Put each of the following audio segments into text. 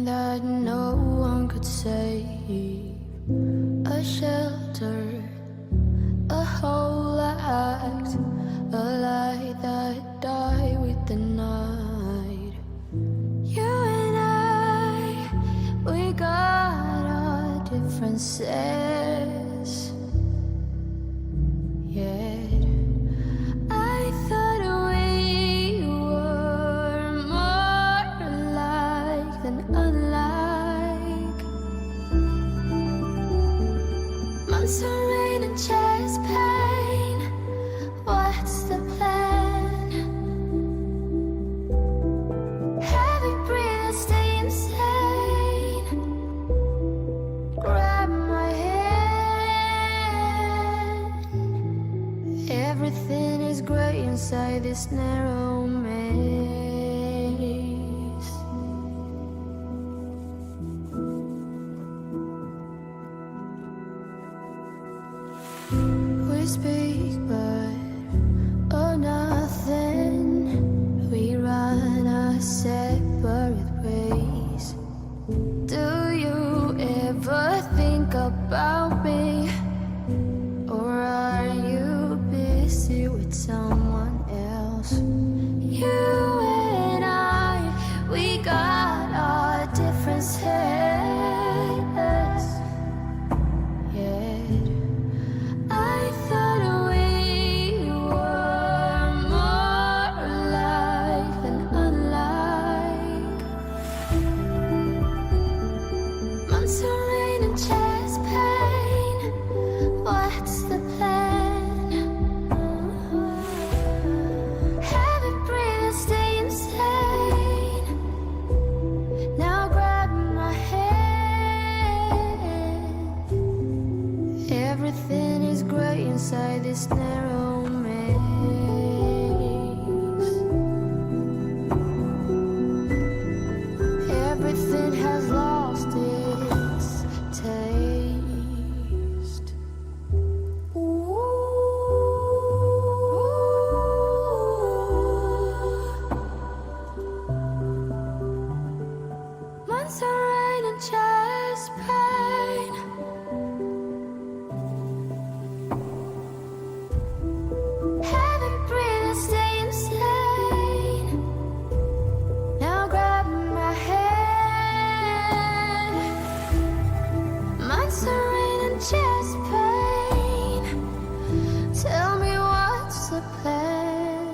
that no one could save. A shelter, a whole act, a light that died with the night. You and I, we got our differences. Yet I thought we were more alike than unlike. Months of rain and chest pain. What's the plan? Heavy breathing, stay insane. Grab my hand. Everything is grey inside this narrow maze. We speak but oh nothing. We run our separate ways. Do you ever think about me? Or are you busy with someone else? You and I, we got our differences. Yet I thought we were more alike than unlike. Months of rain and chest pain. What's the plan? Heavy breathing, stay insane. Now grab my hand. Everything is grey inside this narrow maze. Everything has lost its taste. Months of rain and chest pain. Heavy breathing, stay insane. Now grab my hand. Months of rain and chest pain. Tell me what's the plan?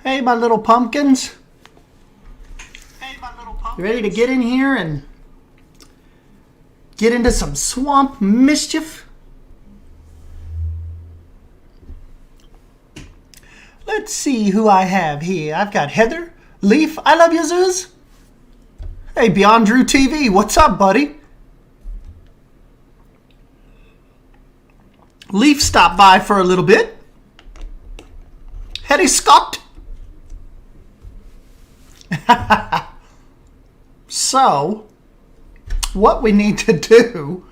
Hey, my little pumpkins. You ready to get in here and get into some swamp mischief? Let's see who I have here. I've got Heather, Leaf, I love you, Zoos. Hey, Beyond Drew TV, what's up, buddy? Leaf stopped by for a little bit. Hetty Scott. So, what we need to do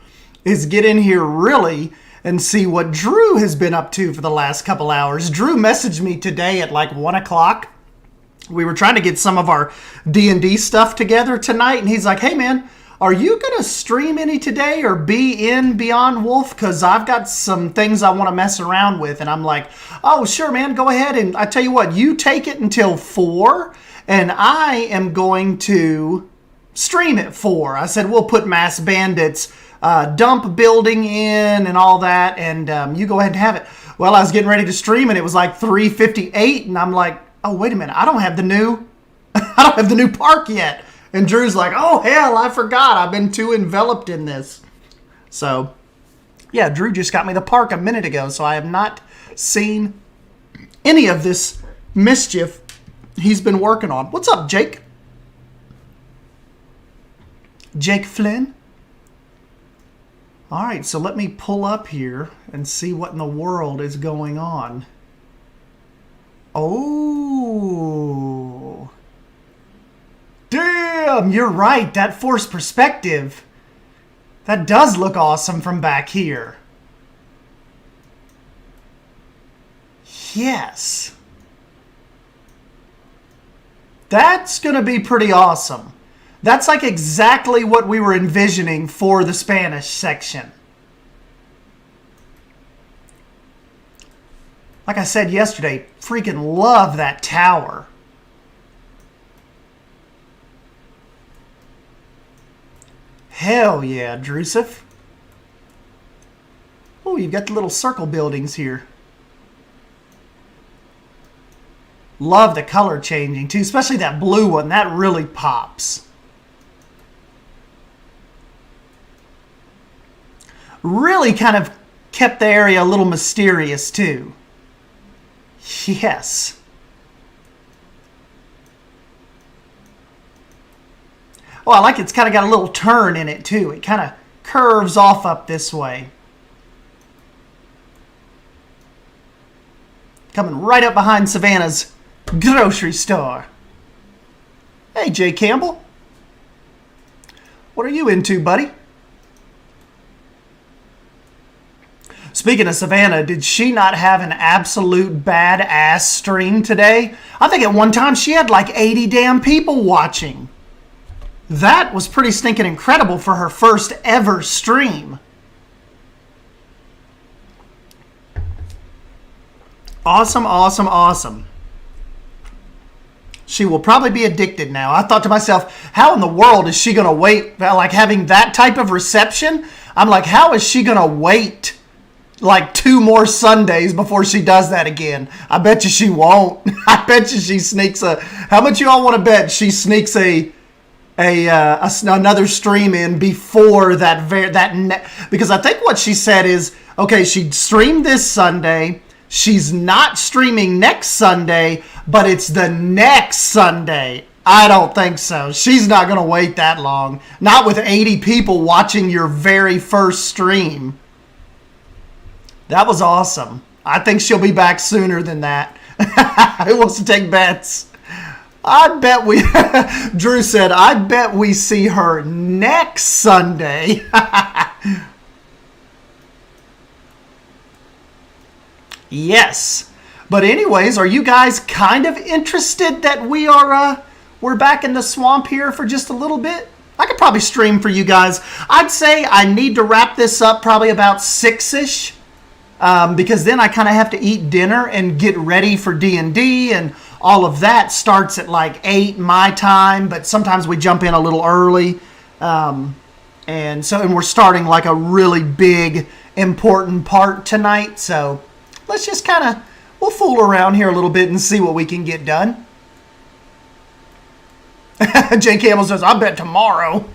is get in here really and see what Drew has been up to for the last couple hours. Drew messaged me today at like 1 o'clock. We were trying to get some of our D&D stuff together tonight, and he's like, hey man, are you going to stream any today or be in Beyond Wolf? Because I've got some things I want to mess around with. And I'm like, oh, sure, man, go ahead. And I tell you what, you take it until 4, and I am going to stream at 4. I said, we'll put Mass Bandits dump building in and all that, and you go ahead and have it. Well, I was getting ready to stream, and it was like 3:58, and I'm like, oh, wait a minute, I don't have the new park yet. And Drew's like, oh, hell, I forgot. I've been too enveloped in this. So, yeah, Drew just got me the park a minute ago, so I have not seen any of this mischief he's been working on. What's up, Jake? Jake Flynn? All right, so let me pull up here and see what in the world is going on. Oh. Damn, you're right. That forced perspective. That does look awesome from back here. Yes. That's going to be pretty awesome. That's like exactly what we were envisioning for the Spanish section. Like I said yesterday, freaking love that tower. Hell yeah, Drusif. Oh, you've got the little circle buildings here. Love the color changing too, especially that blue one. That really pops. Really kind of kept the area a little mysterious too. Yes. Oh, I like it's kind of got a little turn in it too. It kind of curves off up this way. Coming right up behind Savannah's grocery store. Hey, Jay Campbell. What are you into, buddy? Speaking of Savannah, did she not have an absolute badass stream today? I think at one time she had like 80 damn people watching. That was pretty stinking incredible for her first ever stream. Awesome, awesome, awesome. She will probably be addicted now. I thought to myself, how in the world is she going to wait? Like having that type of reception? I'm like, how is she going to wait like 2 more Sundays before she does that again? I bet you she won't. I bet you she sneaks a... How much you all want to bet she sneaks another stream in before because I think what she said is, okay, she streamed this Sunday. She's not streaming next Sunday, but it's the next Sunday. I don't think so. She's not going to wait that long. Not with 80 people watching your very first stream. That was awesome. I think she'll be back sooner than that. Who wants to take bets? I bet we... Drew said, I bet we see her next Sunday. Yes. But anyways, are you guys kind of interested that we're back in the swamp here for just a little bit? I could probably stream for you guys. I'd say I need to wrap this up probably about 6-ish. Because then I kind of have to eat dinner and get ready for D&D, and all of that starts at like 8 my time, but sometimes we jump in a little early. And we're starting like a really big, important part tonight. So let's just we'll fool around here a little bit and see what we can get done. Jay Campbell says, I bet tomorrow.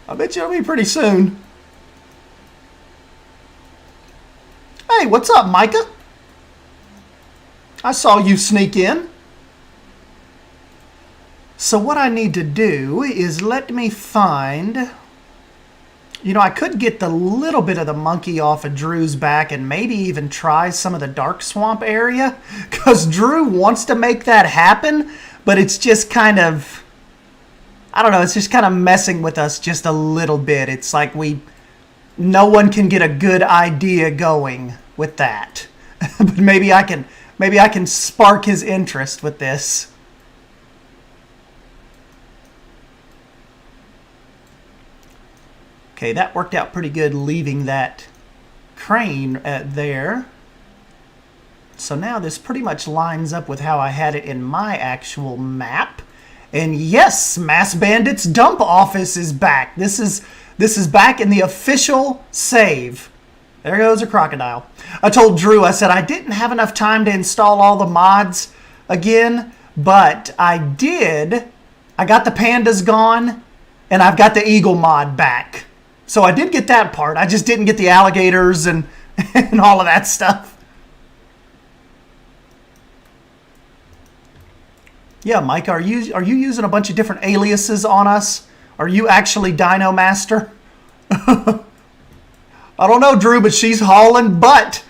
I bet you it'll be pretty soon. Hey, what's up, Micah? I saw you sneak in. So what I need to do is let me find... You know, I could get the little bit of the monkey off of Drew's back and maybe even try some of the dark swamp area. Because Drew wants to make that happen, but it's just kind of... I don't know, it's just kind of messing with us just a little bit. It's like no one can get a good idea going with that. But maybe I can spark his interest with this. Okay, that worked out pretty good leaving that crane there. So now this pretty much lines up with how I had it in my actual map. And yes, Mass Bandit's dump office is back. This is back in the official save. There goes a crocodile. I told Drew, I said I didn't have enough time to install all the mods again, but I did. I got the pandas gone, and I've got the eagle mod back. So I did get that part. I just didn't get the alligators and all of that stuff. Yeah, Mike, are you using a bunch of different aliases on us? Are you actually Dino Master? I don't know, Drew, but she's hauling butt.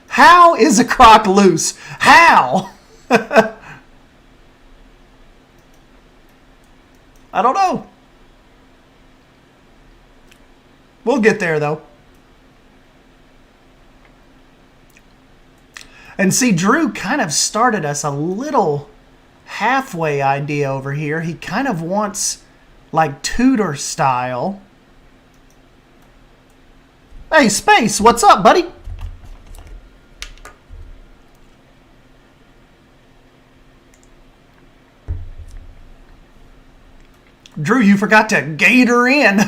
How is a croc loose? How? I don't know. We'll get there, though. And see, Drew kind of started us a little halfway idea over here. He kind of wants, like, Tudor style. Hey, Space, what's up, buddy? Drew, you forgot to gator in.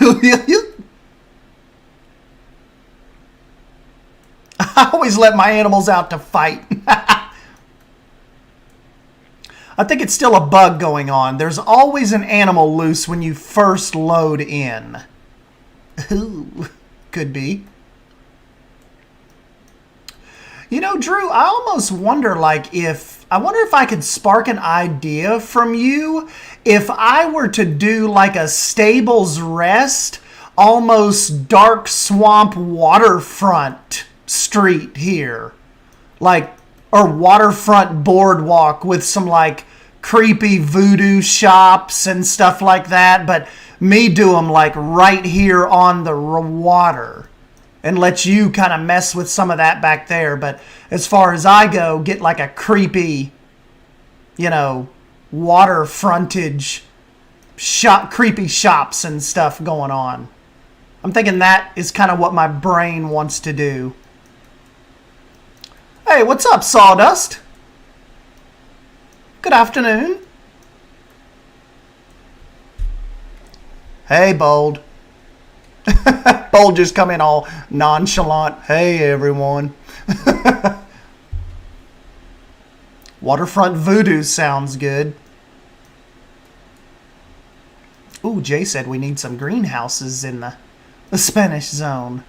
I always let my animals out to fight. I think it's still a bug going on. There's always an animal loose when you first load in. Ooh, could be. You know, Drew, I almost wonder, like, I wonder if I could spark an idea from you if I were to do like a Stables Rest, almost dark swamp waterfront street here. Like, or waterfront boardwalk with some like creepy voodoo shops and stuff like that. But me do them like right here on the water. And let you kind of mess with some of that back there. But as far as I go, get like a creepy, you know, water frontage shop, creepy shops and stuff going on. I'm thinking that is kind of what my brain wants to do. Hey, what's up, Sawdust? Good afternoon. Hey, Bold. Bold just come in all nonchalant. Hey, everyone. Waterfront voodoo sounds good. Ooh, Jay said we need some greenhouses in the Spanish zone.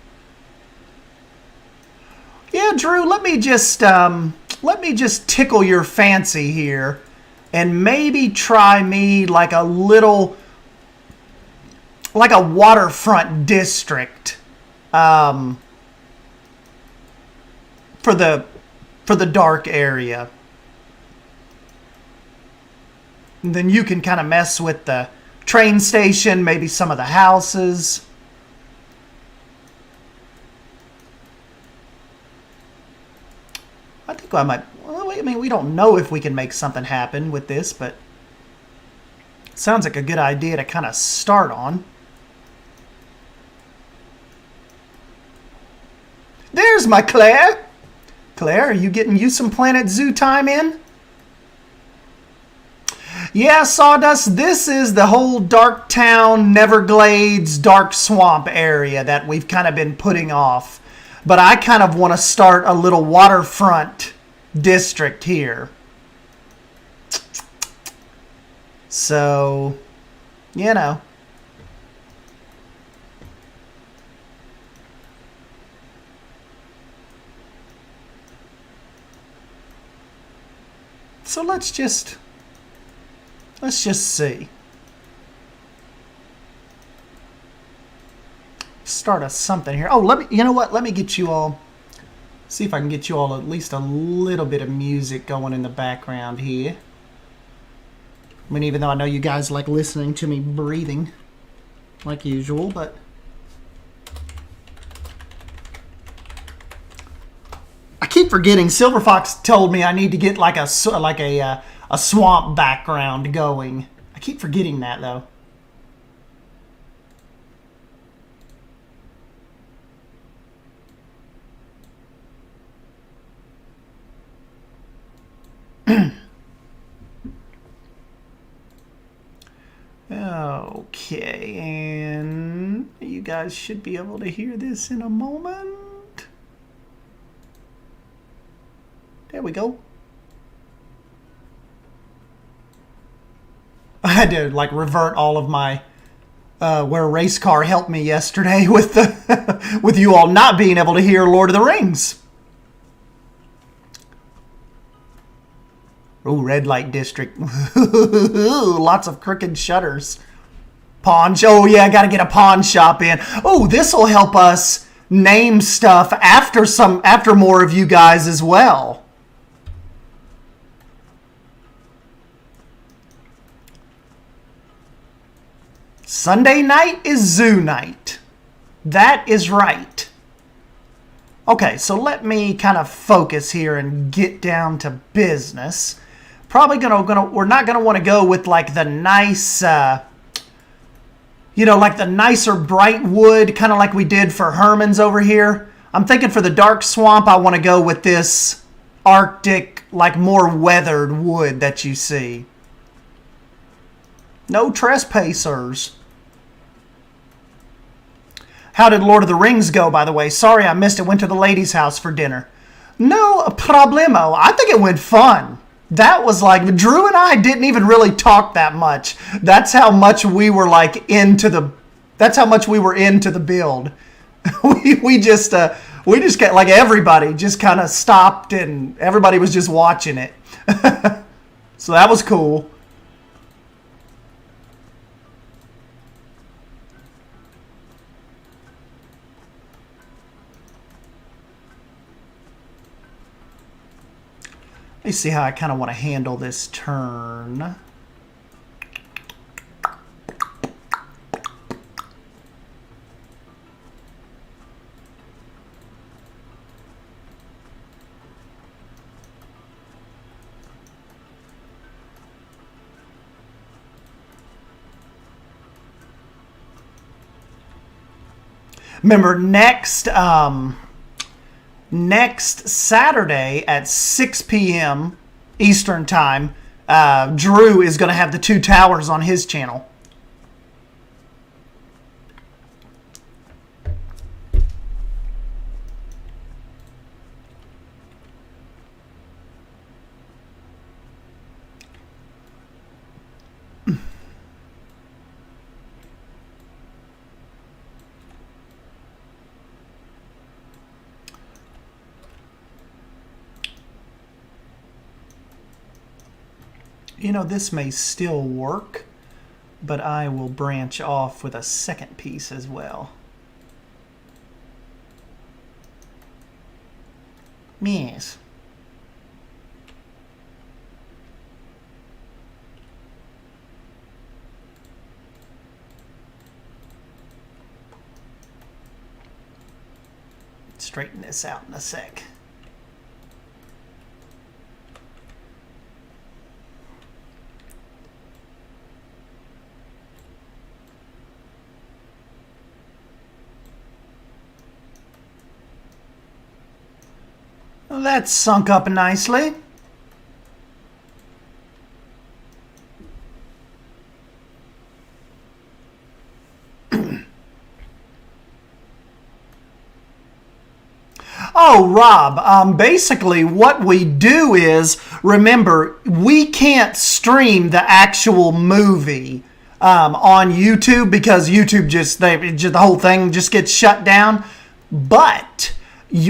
Yeah, Drew, let me just tickle your fancy here and maybe try me like a little, like a waterfront district for the dark area. And then you can kind of mess with the train station, maybe some of the houses. I think I might, well, I mean, we don't know if we can make something happen with this, but it sounds like a good idea to kind of start on. There's my Claire. Claire, are you getting you some Planet Zoo time in? Yeah, Sawdust, this is the whole Dark Town, Neverglades, Dark Swamp area that we've kind of been putting off. But I kind of want to start a little waterfront district here. So, you know. So let's just see. Start us something here. Oh, you know what? Let me get you all, see if I can get you all at least a little bit of music going in the background here. I mean, even though I know you guys like listening to me breathing like usual, but I keep forgetting. Silver Fox told me I need to get like a swamp background going. I keep forgetting that though. Okay, and you guys should be able to hear this in a moment. There we go. I had to like revert all of my where Race Car helped me yesterday with the with you all not being able to hear Lord of the Rings. Ooh, red light district. Lots of crooked shutters. Pawn shop. Oh yeah, I gotta get a pawn shop in. Oh, this will help us name stuff after more of you guys as well. Sunday night is zoo night. That is right. Okay, so let me kind of focus here and get down to business. Probably we're not gonna want to go with like the nice, you know, like the nicer bright wood, kind of like we did for Herman's over here. I'm thinking for the Dark Swamp, I want to go with this Arctic, like more weathered wood that you see. No trespassers. How did Lord of the Rings go, by the way? Sorry I missed it. Went to the ladies' house for dinner. No problemo. I think it went fun. That was like, Drew and I didn't even really talk that much. That's how much we were like that's how much we were into the build. we just got like everybody just kind of stopped and everybody was just watching it. So that was cool. Let me see how I kind of want to handle this turn. Remember, next Saturday at 6 p.m. Eastern Time, Drew is going to have the two towers on his channel. You know, this may still work, but I will branch off with a second piece as well. Yes. Straighten this out in a sec. Well, that's sunk up nicely. Oh, Rob, basically what we do is, remember, we can't stream the actual movie on YouTube because YouTube the whole thing just gets shut down. But if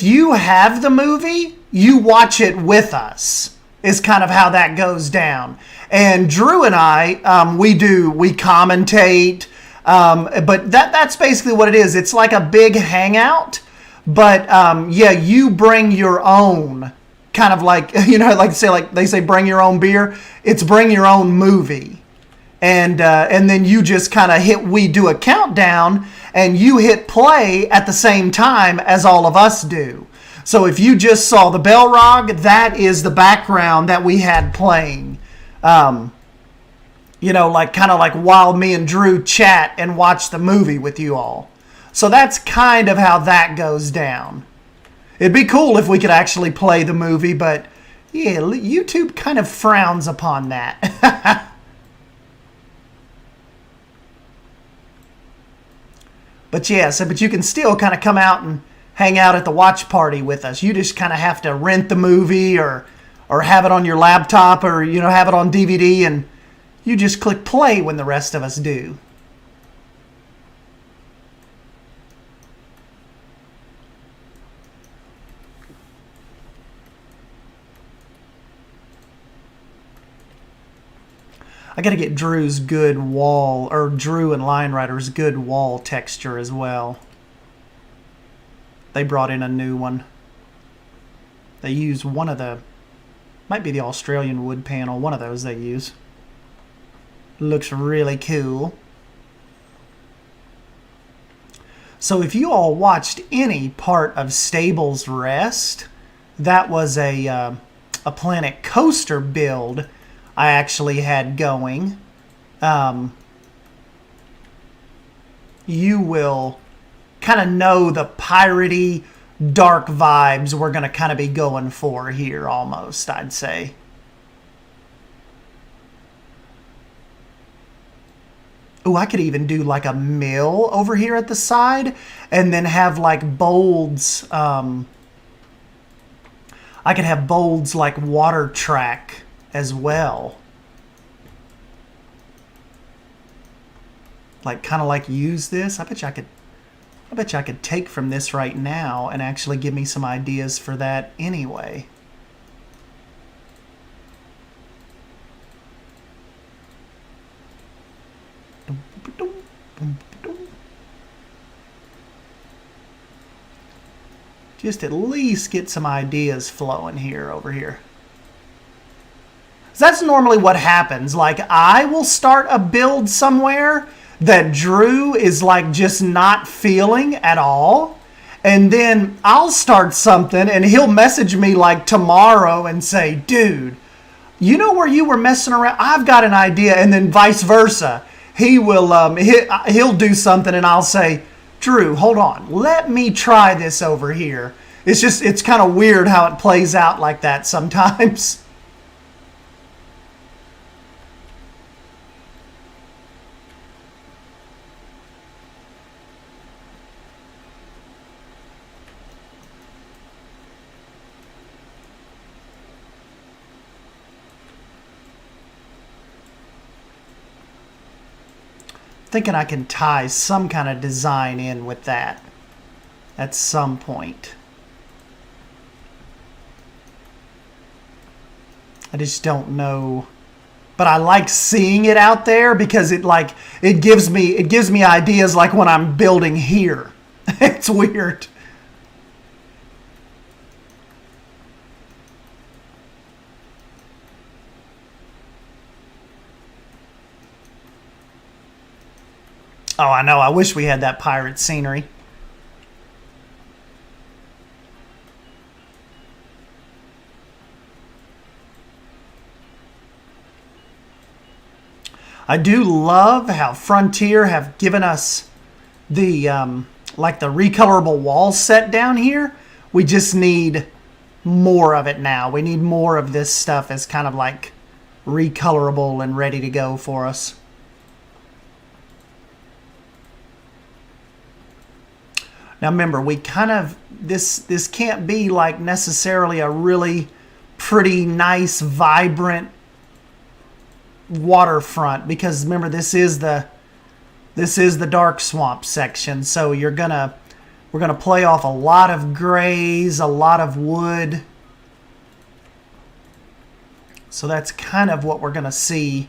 you have the movie, you watch it with us, is kind of how that goes down. And Drew and I, we commentate. But that's basically what it is. It's like a big hangout, but yeah, you bring your own, kind of like, like they say bring your own beer. It's bring your own movie, and then you just kind of we do a countdown, and you hit play at the same time as all of us do. So if you just saw the bell rog, that is the background that we had playing. Kind of like while me and Drew chat and watch the movie with you all. So that's kind of how that goes down. It'd be cool if we could actually play the movie, but yeah, YouTube kind of frowns upon that. But yeah, but you can still kind of come out and hang out at the watch party with us. You just kind of have to rent the movie or have it on your laptop or, have it on DVD, and you just click play when the rest of us do. I got to get Drew's good wall, or Drew and Line Rider's good wall texture as well. They brought in a new one. They use one of the, might be the Australian wood panel, one of those they use. Looks really cool. So if you all watched any part of Stable's Rest, that was a Planet Coaster build I actually had going. You will kind of know the piratey, dark vibes we're going to kind of be going for here almost, I'd say. Oh, I could even do like a mill over here at the side and then have like bolds. I could have bolds like water track as well. Like kind of like use this. I bet you I could take from this right now and actually give me some ideas for that anyway. Just at least get some ideas flowing here over here. So that's normally what happens. Like I will start a build somewhere that Drew is like just not feeling at all. And then I'll start something and he'll message me like tomorrow and say, dude, you know where you were messing around? I've got an idea. And then vice versa. He will, he'll do something and I'll say, Drew, hold on. Let me try this over here. It's kind of weird how it plays out like that sometimes. Thinking I can tie some kind of design in with that at some point. I just don't know, but I like seeing it out there because it gives me ideas like when I'm building here. It's weird. Oh, I know. I wish we had that pirate scenery. I do love how Frontier have given us the like the recolorable wall set down here. We just need more of it now. We need more of this stuff as kind of like recolorable and ready to go for us. Now remember, we kind of, this can't be like necessarily a really pretty, nice, vibrant waterfront, because remember, this is the dark swamp section. So we're gonna play off a lot of grays, a lot of wood. So that's kind of what we're gonna see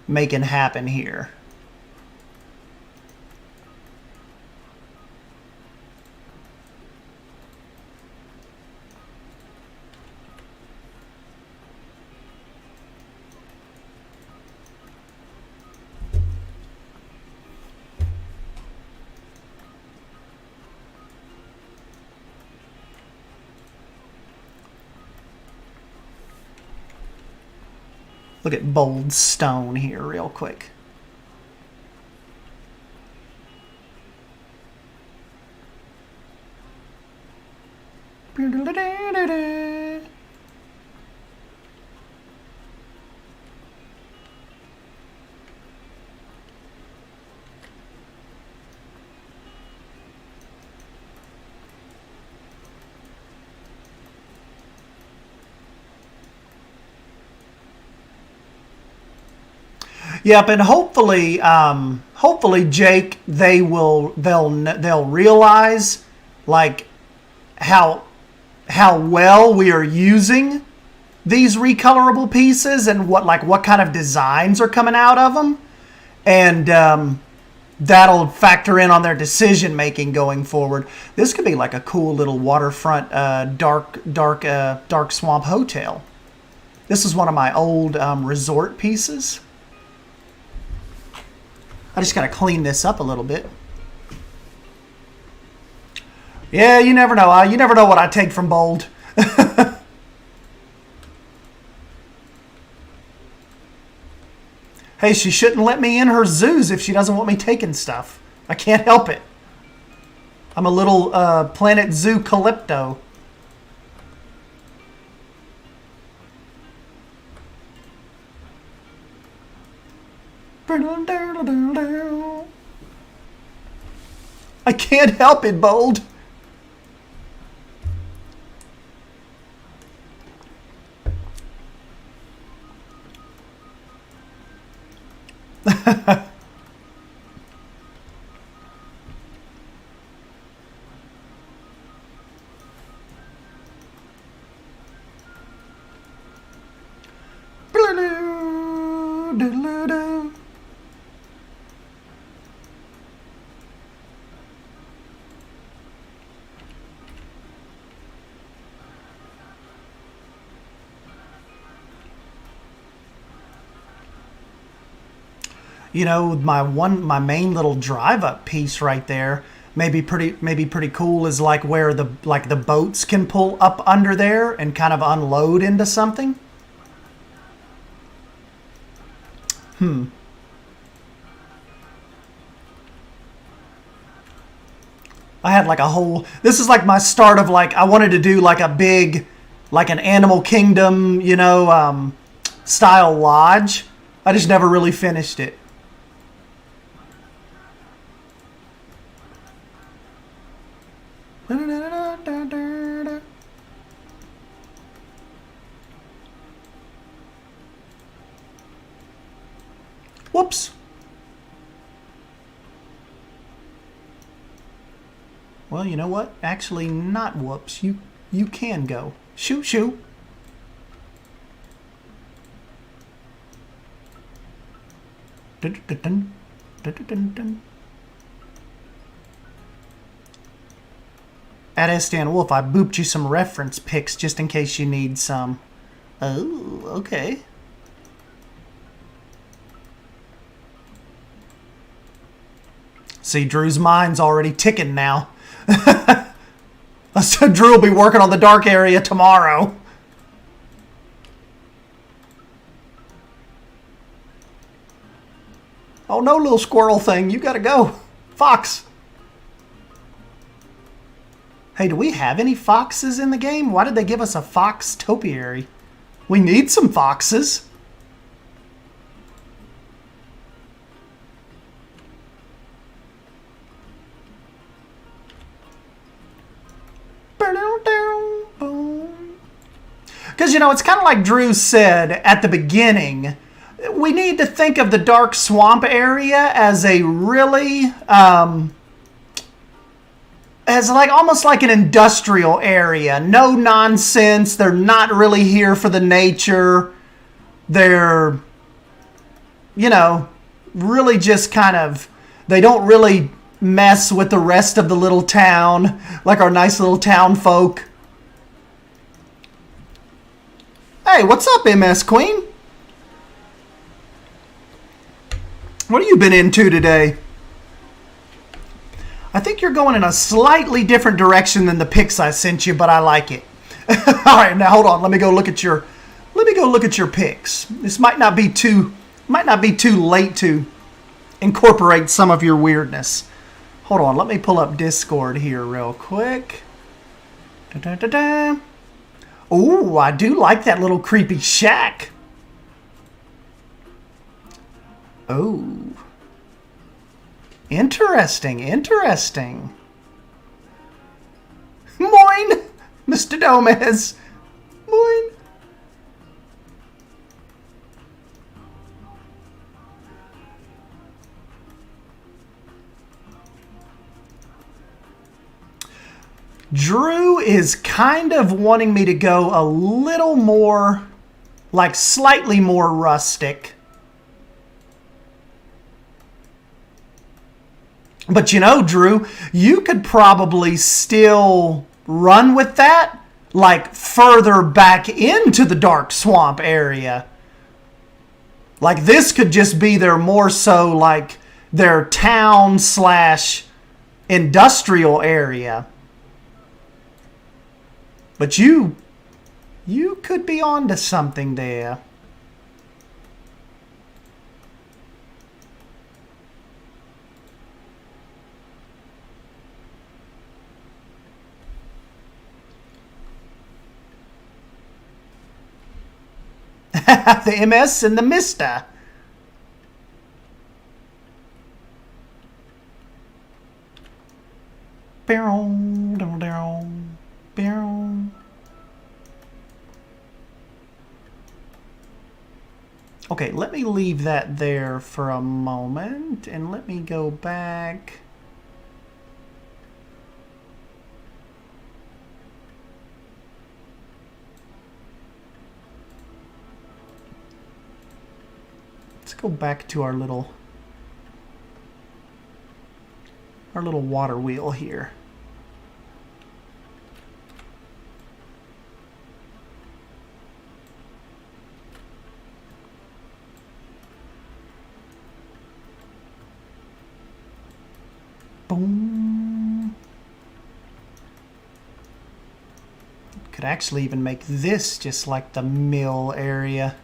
making happen here. Look at bold stone here real quick. Yep, and hopefully Jake, they'll realize like how well we are using these recolorable pieces and what kind of designs are coming out of them, and that'll factor in on their decision making going forward. This could be like a cool little waterfront dark swamp hotel. This is one of my old resort pieces. I just got to clean this up a little bit. Yeah, you never know. You never know what I take from Bold. Hey, she shouldn't let me in her zoos if she doesn't want me taking stuff. I can't help it. I'm a little Planet Zoo Calypto. I can't help it, Bold. You know, my main little drive up piece right there, maybe pretty cool, is like where the boats can pull up under there and kind of unload into something. I had like a whole, this is like my start of like, I wanted to do like a big, like an Animal Kingdom, you know, style lodge. I just never really finished it. Whoops. Well, you know what? Actually, not whoops. You can go. Shoot, shoot. Dun, dun, dun, dun, dun, dun, dun. At Stan Wolf, I booped you some reference pics just in case you need some. Oh, okay. See, Drew's mind's already ticking now. So Drew will be working on the dark area tomorrow. Oh no, little squirrel thing, you gotta go. Fox. Hey, do we have any foxes in the game? Why did they give us a fox topiary? We need some foxes. Because, you know, it's kind of like Drew said at the beginning. We need to think of the dark swamp area as a really, as like almost like an industrial area. No nonsense. They're not really here for the nature. They're, you know, really just kind of, they don't really mess with the rest of the little town, like our nice little town folk. Hey, what's up, MS Queen? What have you been into today? I think you're going in a slightly different direction than the pics I sent you, but I like it. All right, now hold on. Let me go look at your pics. This might not be too late to incorporate some of your weirdness. Hold on, let me pull up Discord here real quick. Oh, I do like that little creepy shack. Oh. Interesting. Moin, Mr. Gomez. Moin. Drew is kind of wanting me to go a little more, like slightly more rustic. But you know, Drew, you could probably still run with that, like further back into the dark swamp area. Like this could just be their more so like their town / industrial area. But you could be onto something there. The MS and the Mister. Okay, let me leave that there for a moment and let me go back. Let's go back to our little water wheel here. Boom. Could actually even make this just like the mill area.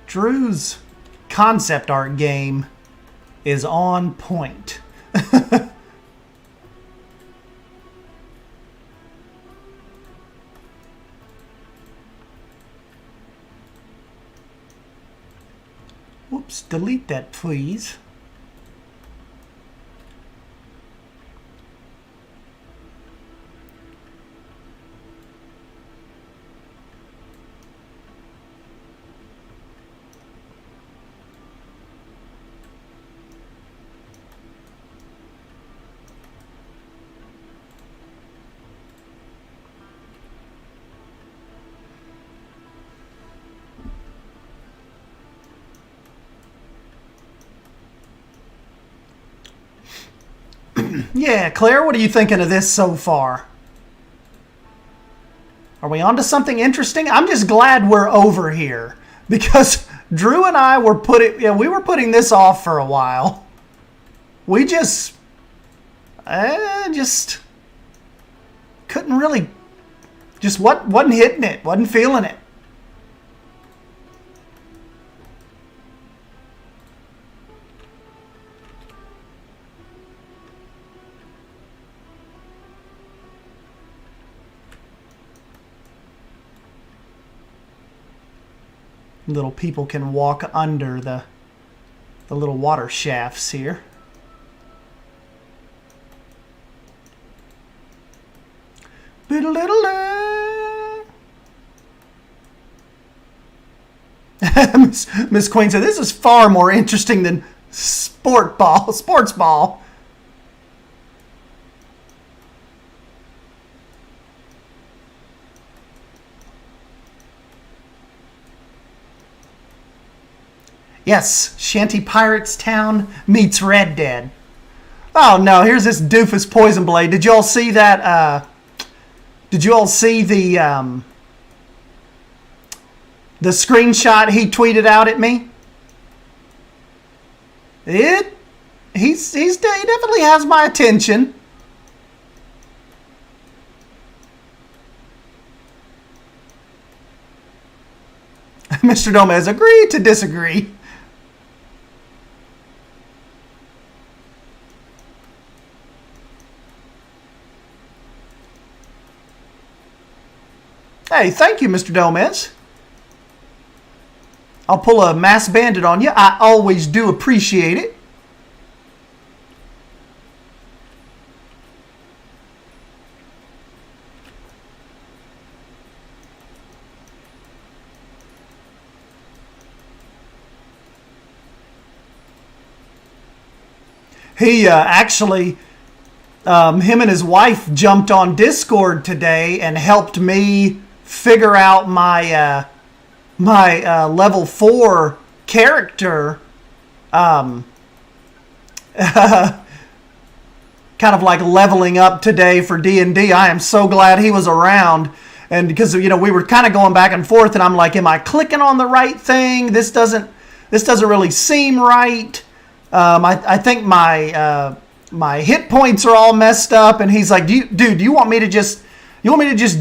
Drew's concept art game is on point. Whoops, delete that, please. Yeah, Claire, what are you thinking of this so far? Are we on to something interesting? I'm just glad we're over here because Drew and I were putting this off for a while. We just couldn't really Just wasn't hitting it. Wasn't feeling it. Little people can walk under the little water shafts here. Miss Queen said, this is far more interesting than sports ball. Yes, Shanty Pirates Town meets Red Dead. Oh no, here's this doofus Poison Blade. Did you all see that? Did you all see the screenshot he tweeted out at me? He definitely has my attention. Mr. Gomez, agree to disagree. Hey, thank you, Mr. Gomez. I'll pull a Mass Bandit on you. I always do appreciate it. He actually, him and his wife jumped on Discord today and helped me figure out my level 4 character, kind of like leveling up today for D&D. I am so glad he was around, and because we were kind of going back and forth, and I'm like, am I clicking on the right thing? This doesn't really seem right. I think my hit points are all messed up, and he's like, do you want me to just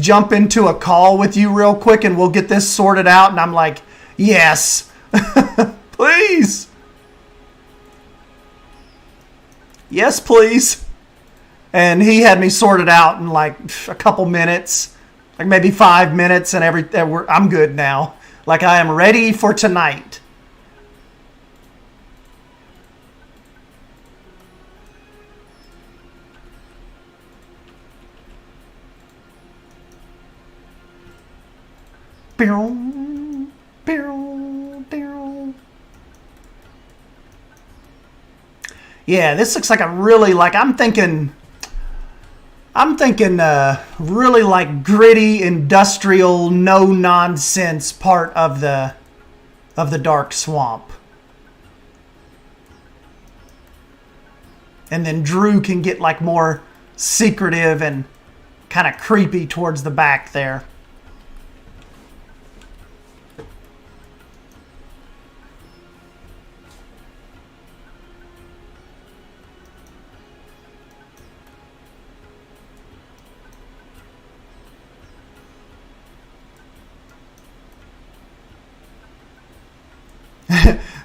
jump into a call with you real quick and we'll get this sorted out? And I'm like, yes, please. Yes, please. And he had me sorted out in like a couple minutes, like maybe 5 minutes, and I'm good now. Like, I am ready for tonight. Yeah, this looks like a really, I'm thinking really like gritty, industrial, no nonsense part of the Dark Swamp. And then Drew can get like more secretive and kind of creepy towards the back there.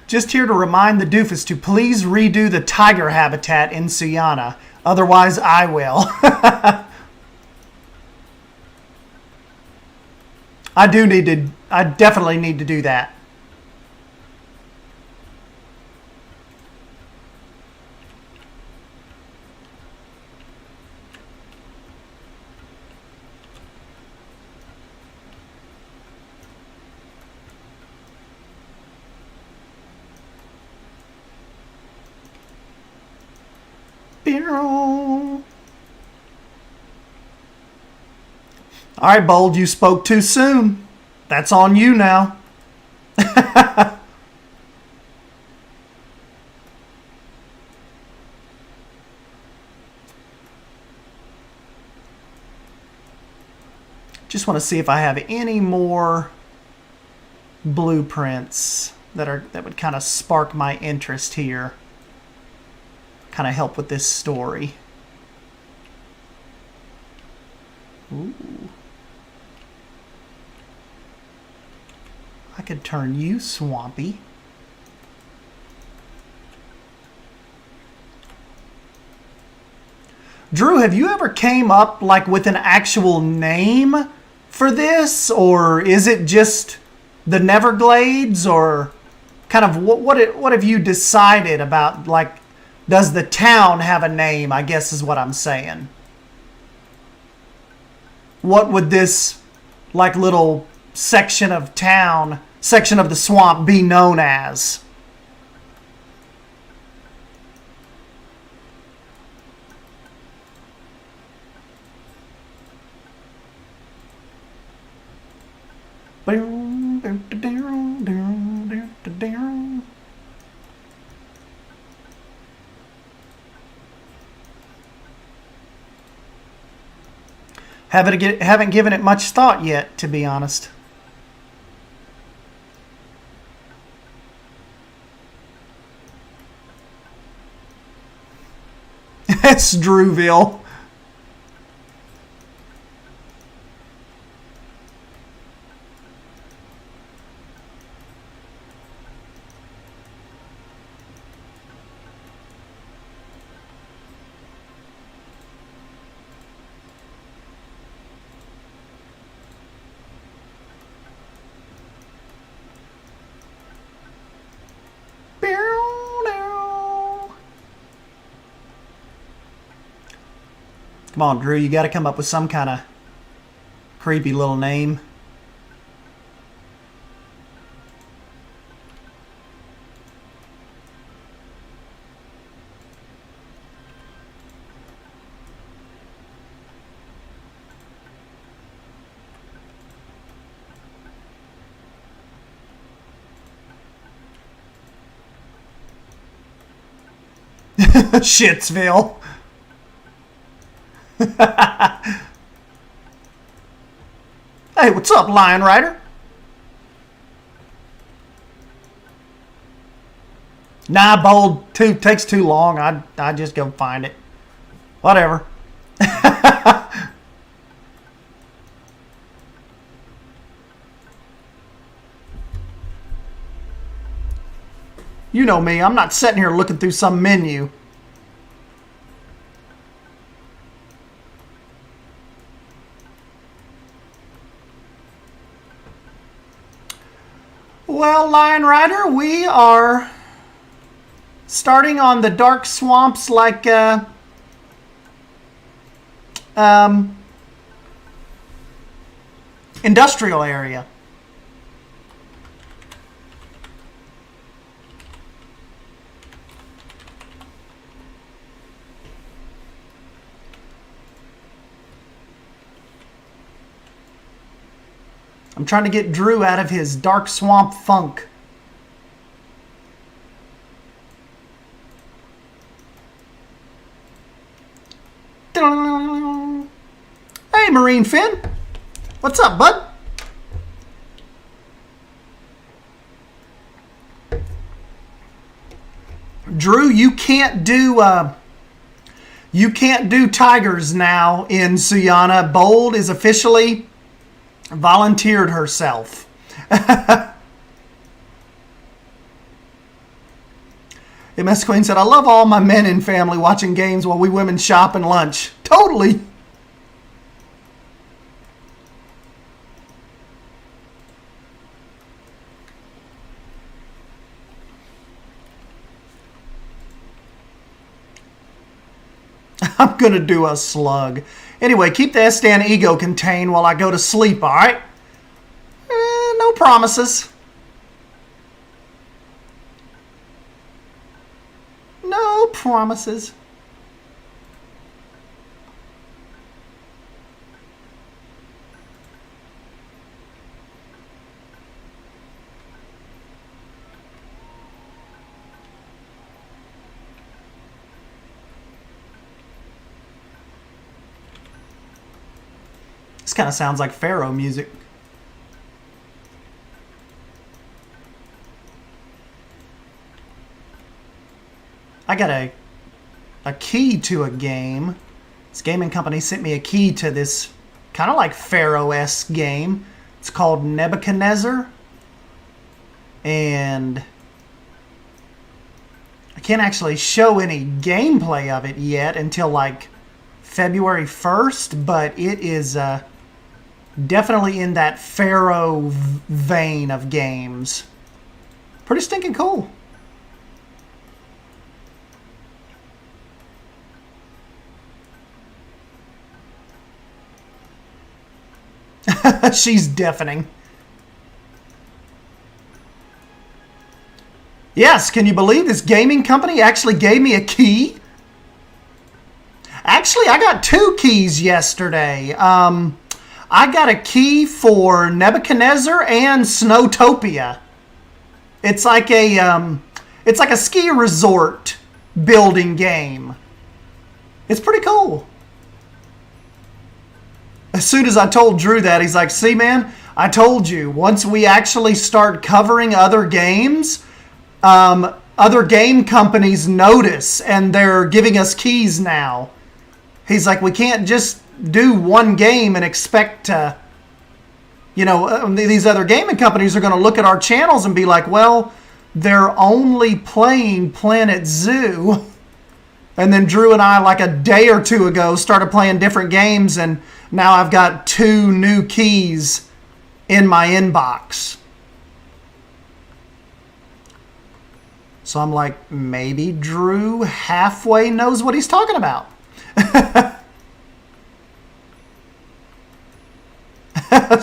Just here to remind the doofus to please redo the tiger habitat in Suyana. Otherwise, I will. I definitely need to do that. All right, Bold, you spoke too soon. That's on you now. Just want to see if I have any more blueprints that would kind of spark my interest here. Kind of help with this story. Ooh. could turn you swampy. Drew, have you ever came up like with an actual name for this, or is it just the Neverglades, or kind of what have you decided about, like, does the town have a name, I guess is what I'm saying. What would this like little section of town, section of the swamp be known as? Haven't given it much thought yet, to be honest. It's Drewville. Come on, Drew, you got to come up with some kind of creepy little name. Shitsville. Hey, what's up, Lion Rider? Nah, Bold, takes too long. I just go find it. Whatever. You know me, I'm not sitting here looking through some menu. Well, Lion Rider, we are starting on the dark swamps like industrial area. I'm trying to get Drew out of his dark swamp funk. Hey, Marine Finn. What's up, bud? Drew, you can't do tigers now in Suyana. Bold is officially volunteered herself. MS Queen said, I love all my men and family watching games while we women shop and lunch. Totally. I'm going to do a slug. Anyway, keep the S-Stan ego contained while I go to sleep, all right? No promises. No promises. This kind of sounds like Pharaoh music. I got a key to a game. This gaming company sent me a key to this kind of like Pharaoh-esque game. It's called Nebuchadnezzar. and I can't actually show any gameplay of it yet until like February 1st, but it is definitely in that Pharaoh vein of games. Pretty stinking cool. She's deafening. Yes, can you believe this gaming company actually gave me a key? Actually, I got 2 keys yesterday. I got a key for Nebuchadnezzar and Snowtopia. It's like a ski resort building game. It's pretty cool. As soon as I told Drew that, he's like, see, man, I told you, once we actually start covering other games, other game companies notice, and they're giving us keys now. He's like, we can't just do one game and expect to, these other gaming companies are going to look at our channels and be like, well, they're only playing Planet Zoo. And then Drew and I, like a day or 2 ago, started playing different games, and now I've got 2 new keys in my inbox. So I'm like, maybe Drew halfway knows what he's talking about.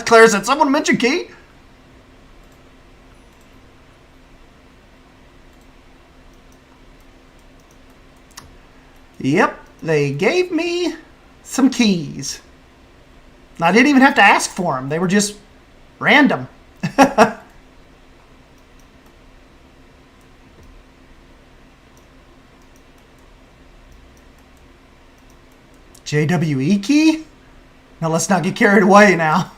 Claire said, someone mention key? Yep, they gave me some keys. I didn't even have to ask for them. They were just random. JWE key? Now let's not get carried away now.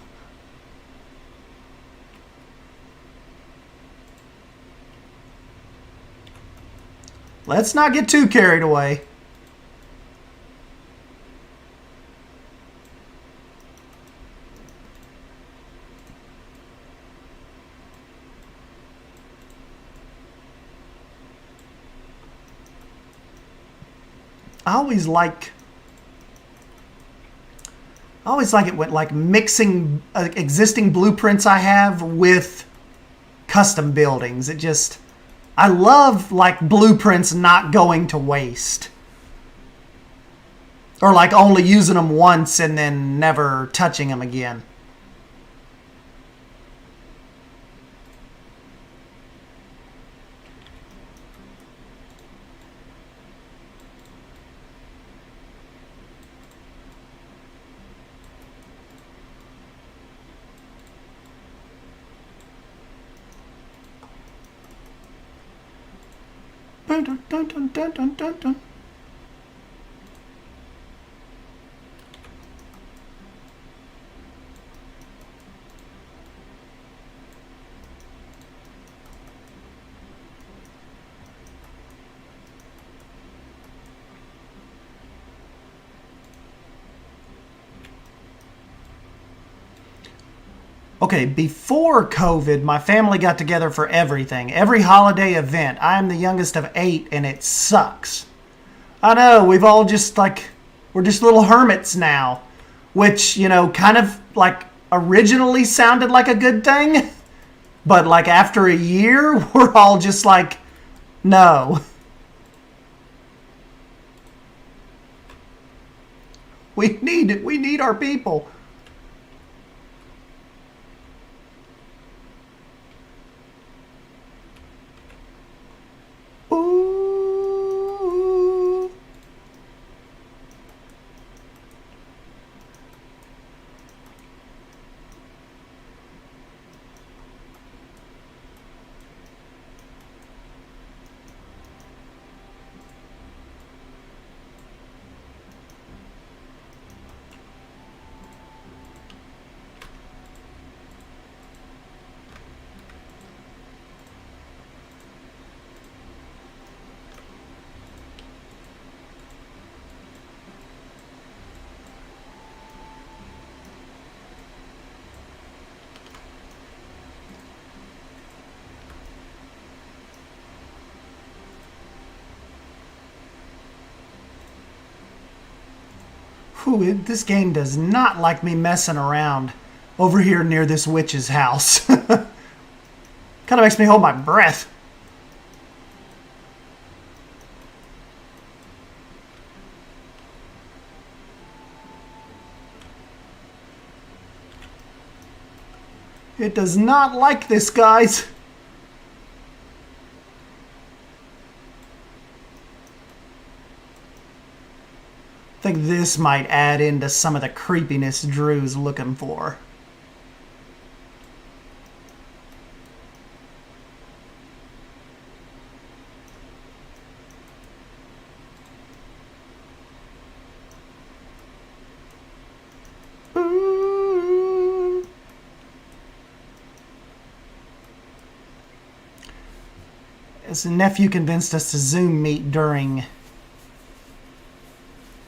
Let's not get too carried away. I always like it when like mixing existing blueprints I have with custom buildings. I love like blueprints not going to waste. Or like only using them once and then never touching them again. Dun, dun, dun, dun, dun, dun, dun, dun. Okay, before COVID, my family got together for everything. Every holiday event. I am the youngest of 8, and it sucks. I know, we've all just we're just little hermits now. Which, kind of like originally sounded like a good thing. But like after a year, we're all just like, no. We need it. We need our people. Ooh. Whew, this game does not like me messing around over here near this witch's house. Kind of makes me hold my breath. It does not like this, guys. I think this might add into some of the creepiness Drew's looking for. His nephew convinced us to Zoom meet during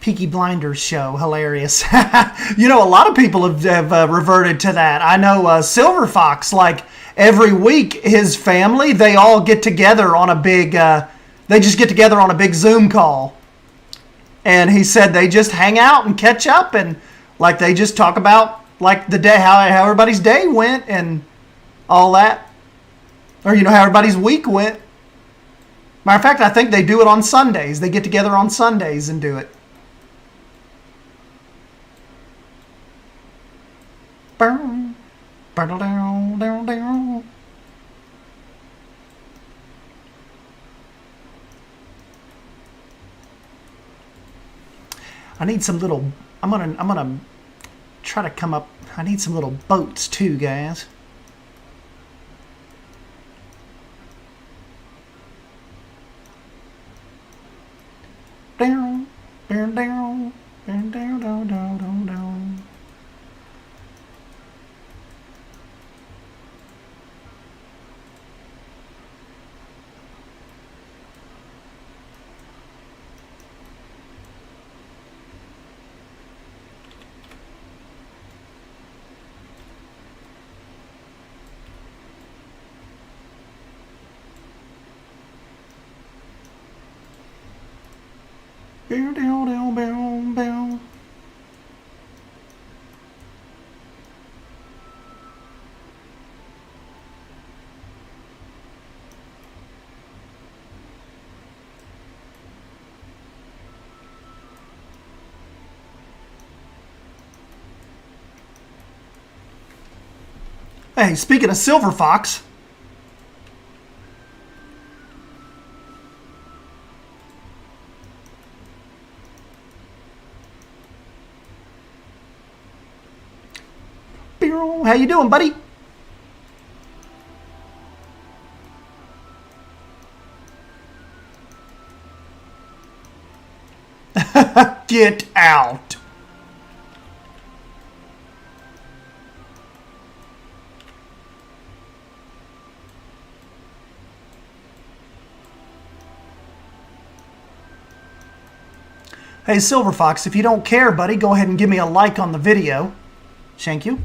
Peaky Blinders show. Hilarious. You know, a lot of people have reverted to that. I know Silver Fox, like every week, his family, they all get together on a big, they just get together on a big Zoom call. And he said they just hang out and catch up and like they just talk about like the day, how everybody's day went and all that. Or, you know, how everybody's week went. Matter of fact, I think they do it on Sundays. They get together on Sundays and do it. I need some little, I'm gonna try to come up, I need some little boats too, guys. Down, down, down, down, down, down, down, down. Bow, down, down, bow, bow. Hey, speaking of Silver Fox, how you doing, buddy? Get out. Hey, Silver Fox, if you don't care, buddy, go ahead and give me a like on the video. Thank you.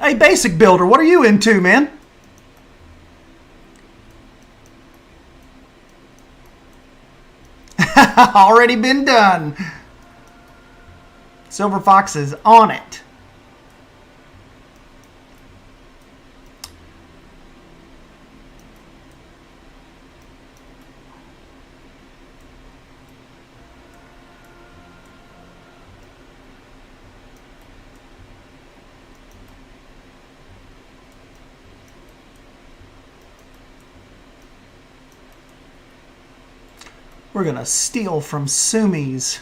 Hey, Basic Builder, what are you into, man? Already been done. Silver Fox is on it. We're going to steal from Sumi's.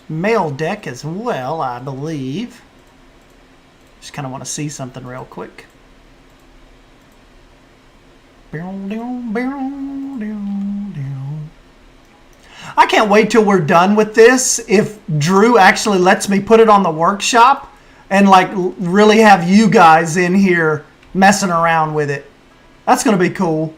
Mail deck as well, I believe. Just kind of want to see something real quick. I can't wait till we're done with this. If Drew actually lets me put it on the workshop and like really have you guys in here messing around with it. That's going to be cool.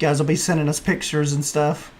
guys will be sending us pictures and stuff.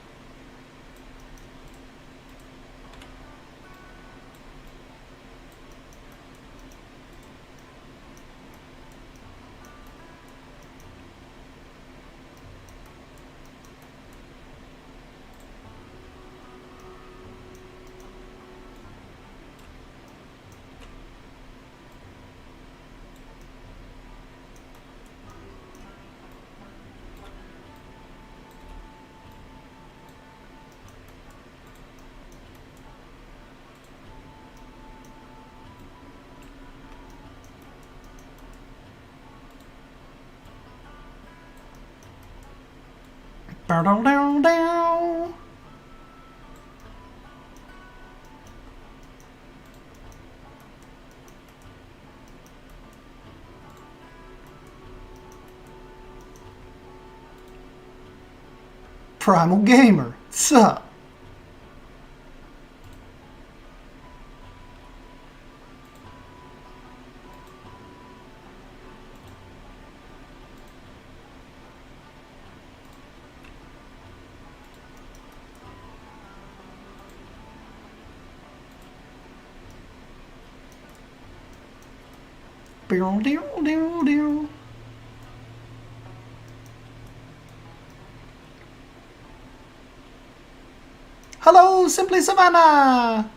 Primal Gamer, sup? Hello, Simply Savannah!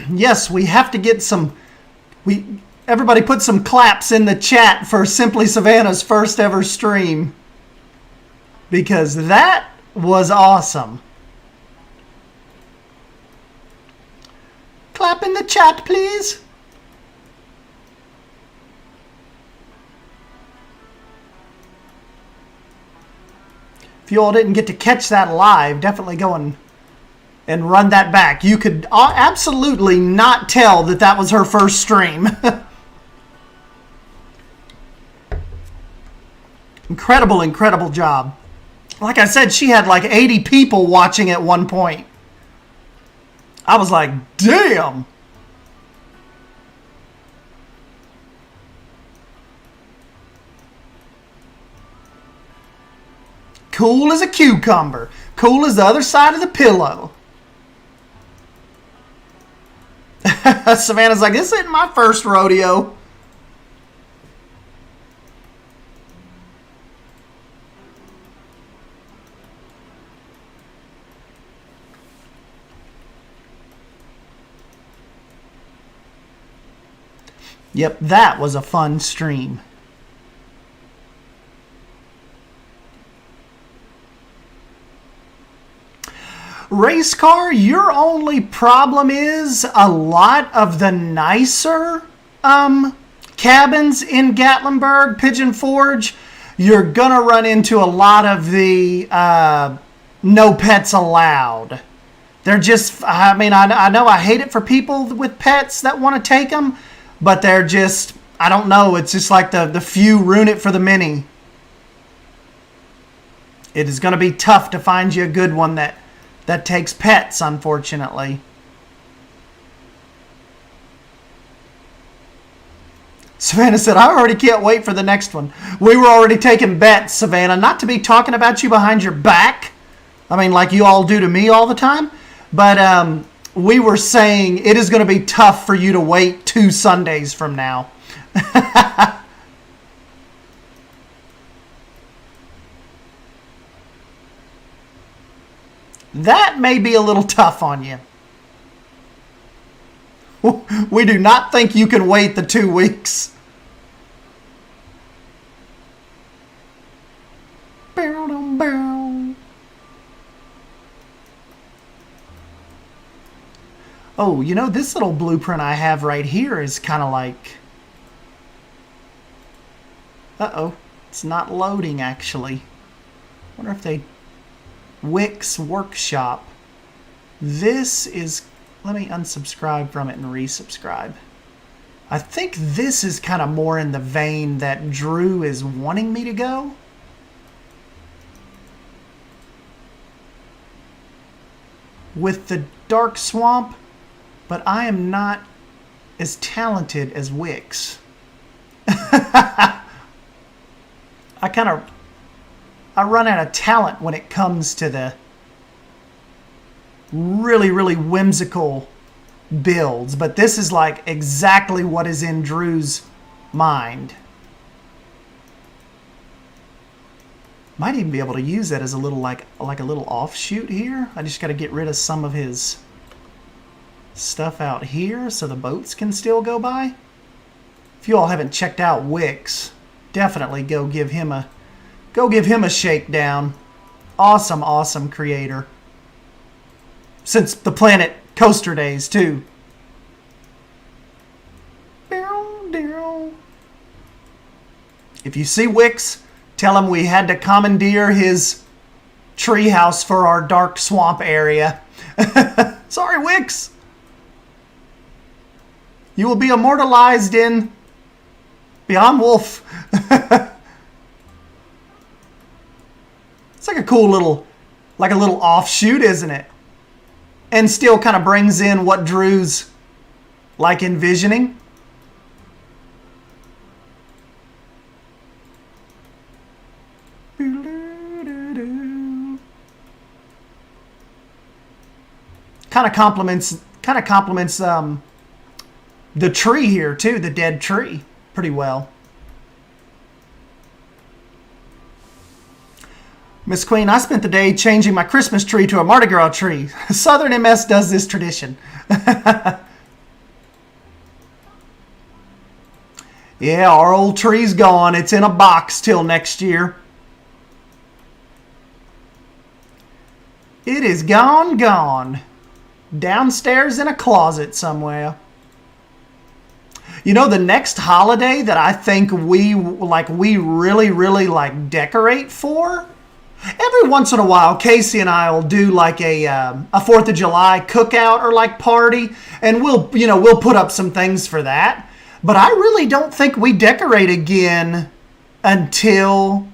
Yes, we have to get some... Everybody put some claps in the chat for Simply Savannah's first ever stream. Because that was awesome. Clap in the chat, please. If you all didn't get to catch that live, definitely go and run that back. You could absolutely not tell that that was her first stream. Incredible, incredible job. Like I said, she had like 80 people watching at one point. I was like, damn. Cool as a cucumber. Cool as the other side of the pillow. Savannah's like, this isn't my first rodeo. Yep, that was a fun stream. Race car, your only problem is a lot of the nicer cabins in Gatlinburg, Pigeon Forge, you're gonna run into a lot of the no pets allowed. They're just, I mean, I know I hate it for people with pets that want to take them, but they're just, I don't know, it's just like the few ruin it for the many. It is going to be tough to find you a good one that takes pets, unfortunately. Savannah said, I already can't wait for the next one. We were already taking bets, Savannah, not to be talking about you behind your back. I mean, like you all do to me all the time. But we were saying it is going to be tough for you to wait 2 Sundays from now. That may be a little tough on you. We do not think you can wait the 2 weeks. Oh, you know, this little blueprint I have right here is kind of like... Uh-oh. It's not loading, actually. Wonder if they... Wix Workshop. This is... Let me unsubscribe from it and resubscribe. I think this is kind of more in the vein that Drew is wanting me to go. With the Dark Swamp. But I am not as talented as Wix. I run out of talent when it comes to the really, really whimsical builds, but this is like exactly what is in Drew's mind. Might even be able to use that as a little like a little offshoot here. I just got to get rid of some of his stuff out here so the boats can still go by. If you all haven't checked out Wix, definitely go give him a shakedown. Awesome, awesome creator. Since the Planet Coaster days too. If you see Wix, tell him we had to commandeer his treehouse for our dark swamp area. Sorry, Wix. You will be immortalized in Beyond Wolf. It's like a cool little, offshoot, isn't it? And still kind of brings in what Drew's like envisioning. Kind of complements the tree here too, the dead tree, pretty well. Miss Queen, I spent the day changing my Christmas tree to a Mardi Gras tree. Southern MS does this tradition. Yeah, our old tree's gone. It's in a box till next year. It is gone. Downstairs in a closet somewhere. You know, the next holiday that I think we really decorate for, every once in a while, Casey and I will do like a 4th of July cookout or like party, and we'll put up some things for that. But I really don't think we decorate again until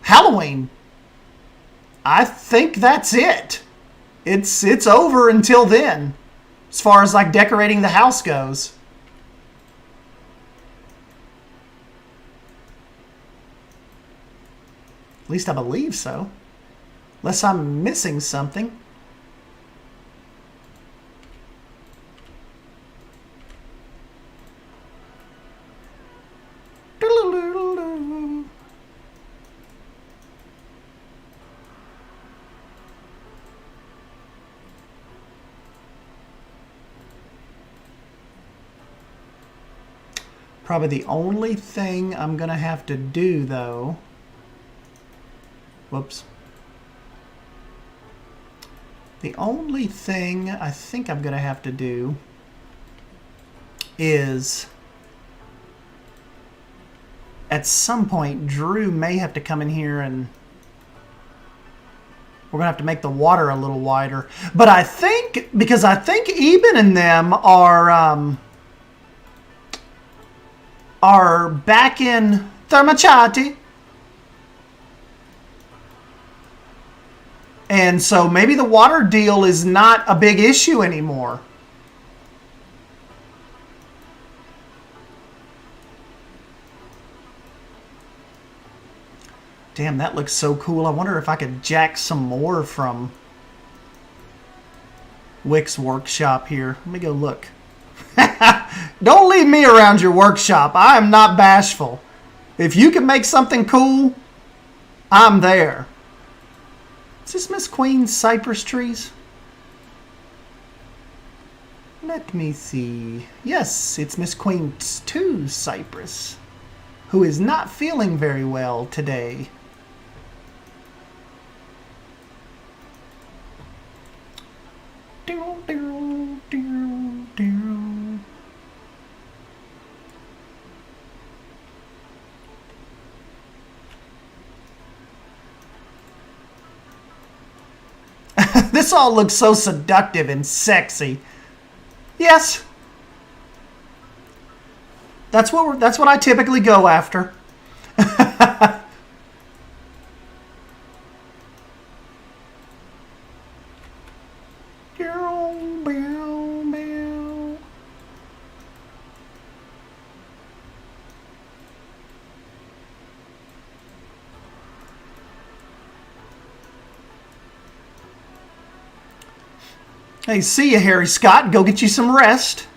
Halloween. I think that's it. It's over until then, as far as like decorating the house goes. At least I believe so. Unless I'm missing something. Probably the only thing I'm going to have to do, though... Whoops. The only thing I think I'm going to have to do is... At some point, Drew may have to come in here and... We're going to have to make the water a little wider. But I think... Because I think Eben and them are back in Thermachati. And so maybe the water deal is not a big issue anymore. Damn, that looks so cool. I wonder if I could jack some more from Wick's workshop here. Let me go look. Don't leave me around your workshop. I am not bashful. If you can make something cool, I'm there. Is this Miss Queen's cypress trees? Let me see. Yes, it's Miss Queen's 2 cypress, who is not feeling very well today. This all looks so seductive and sexy. Yes. That's what I typically go after. Hey, see ya, Harry Scott. Go get you some rest.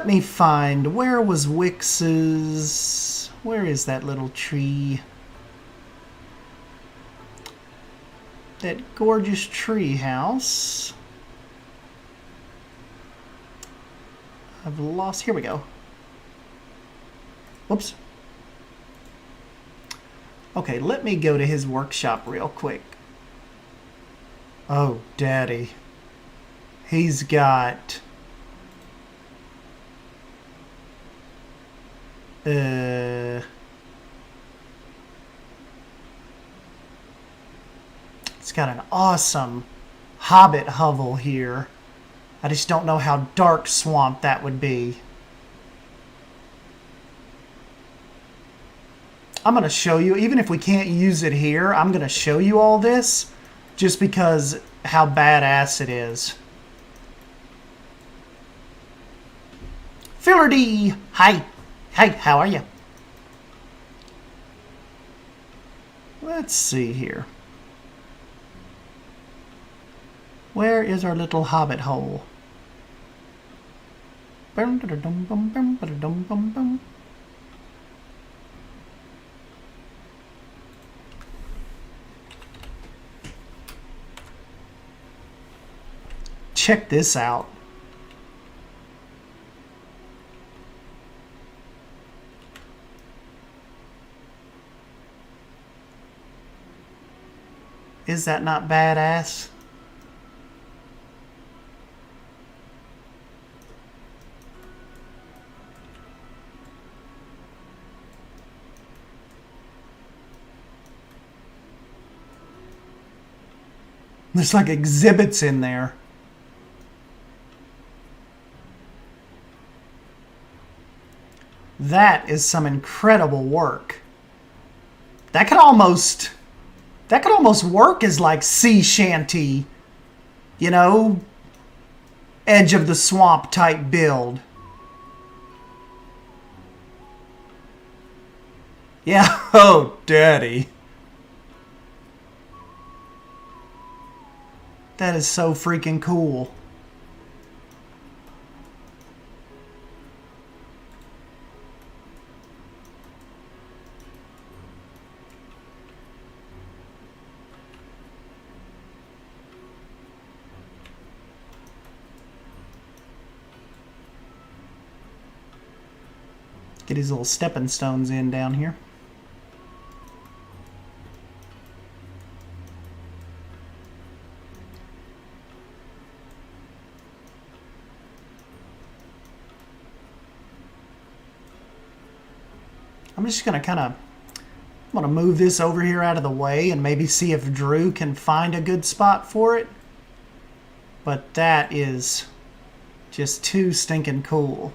Let me find. Where was Wix's? Where is that little tree? That gorgeous tree house. I've lost. Here we go. Whoops. Okay, let me go to his workshop real quick. Oh, Daddy. He's got... It's got an awesome hobbit hovel here. I just don't know how dark swamp that would be. I'm going to show you, even if we can't use it here, I'm going to show you all this just because how badass it is. Fillerdy! Hi! Hey, how are you? Let's see here. Where is our little hobbit hole? Check this out. Is that not badass? There's like exhibits in there. That is some incredible work. That could almost work as like sea shanty, you know, edge of the swamp type build. Yeah, oh, Daddy. That is so freaking cool. Get his little stepping stones in down here. I'm just going to I'm going to move this over here out of the way and maybe see if Drew can find a good spot for it. But that is just too stinking cool.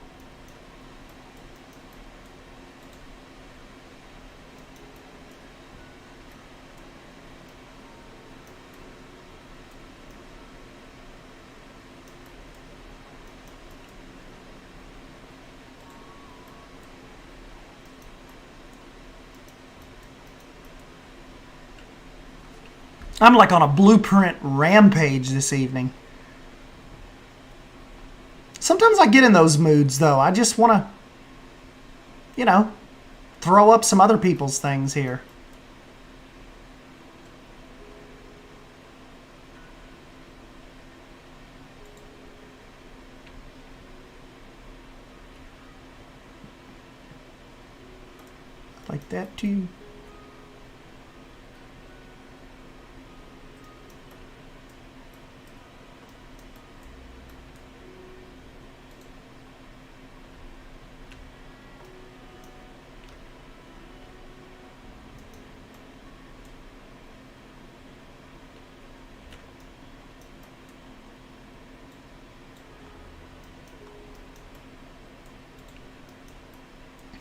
I'm like on a blueprint rampage this evening. Sometimes I get in those moods, though. I just want to, you know, throw up some other people's things here. Like that, too.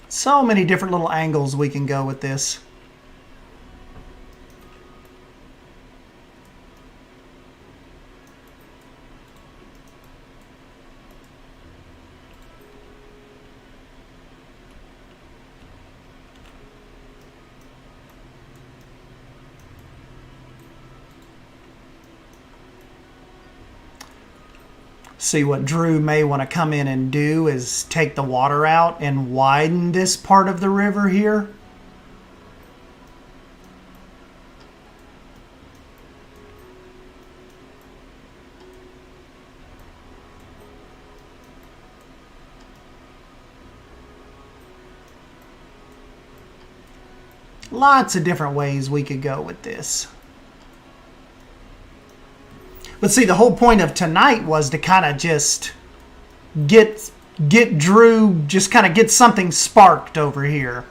So many different little angles we can go with this. See, what Drew may want to come in and do is take the water out and widen this part of the river here. Lots of different ways we could go with this. But see, the whole point of tonight was to kind of just get Drew, just kind of get something sparked over here.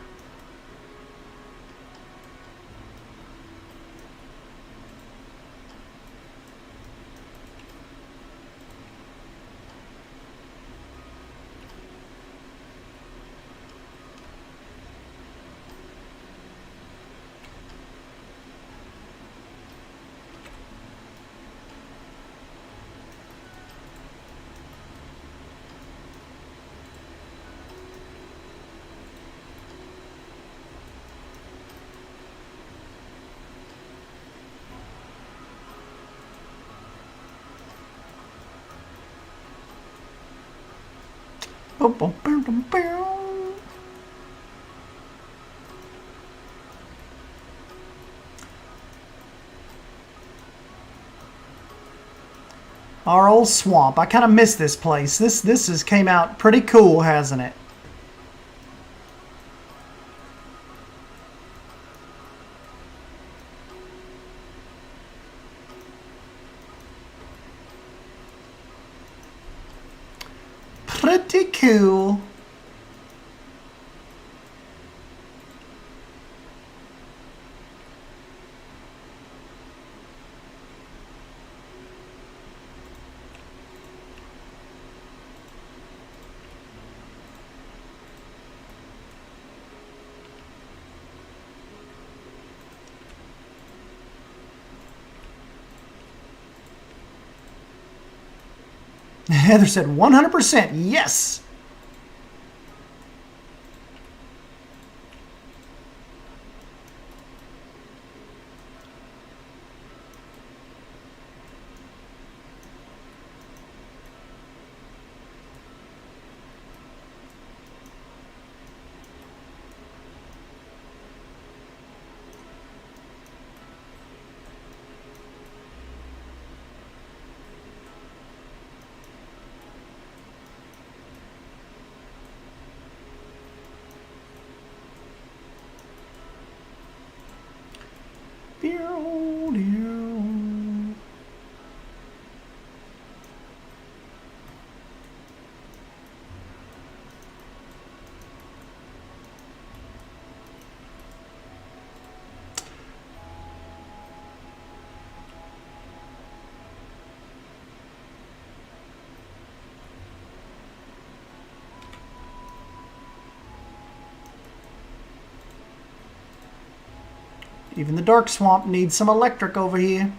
Our old swamp. I kind of miss this place. This has came out pretty cool, hasn't it? Pretty cool. Heather said 100%. Yes. Even the dark swamp needs some electric over here.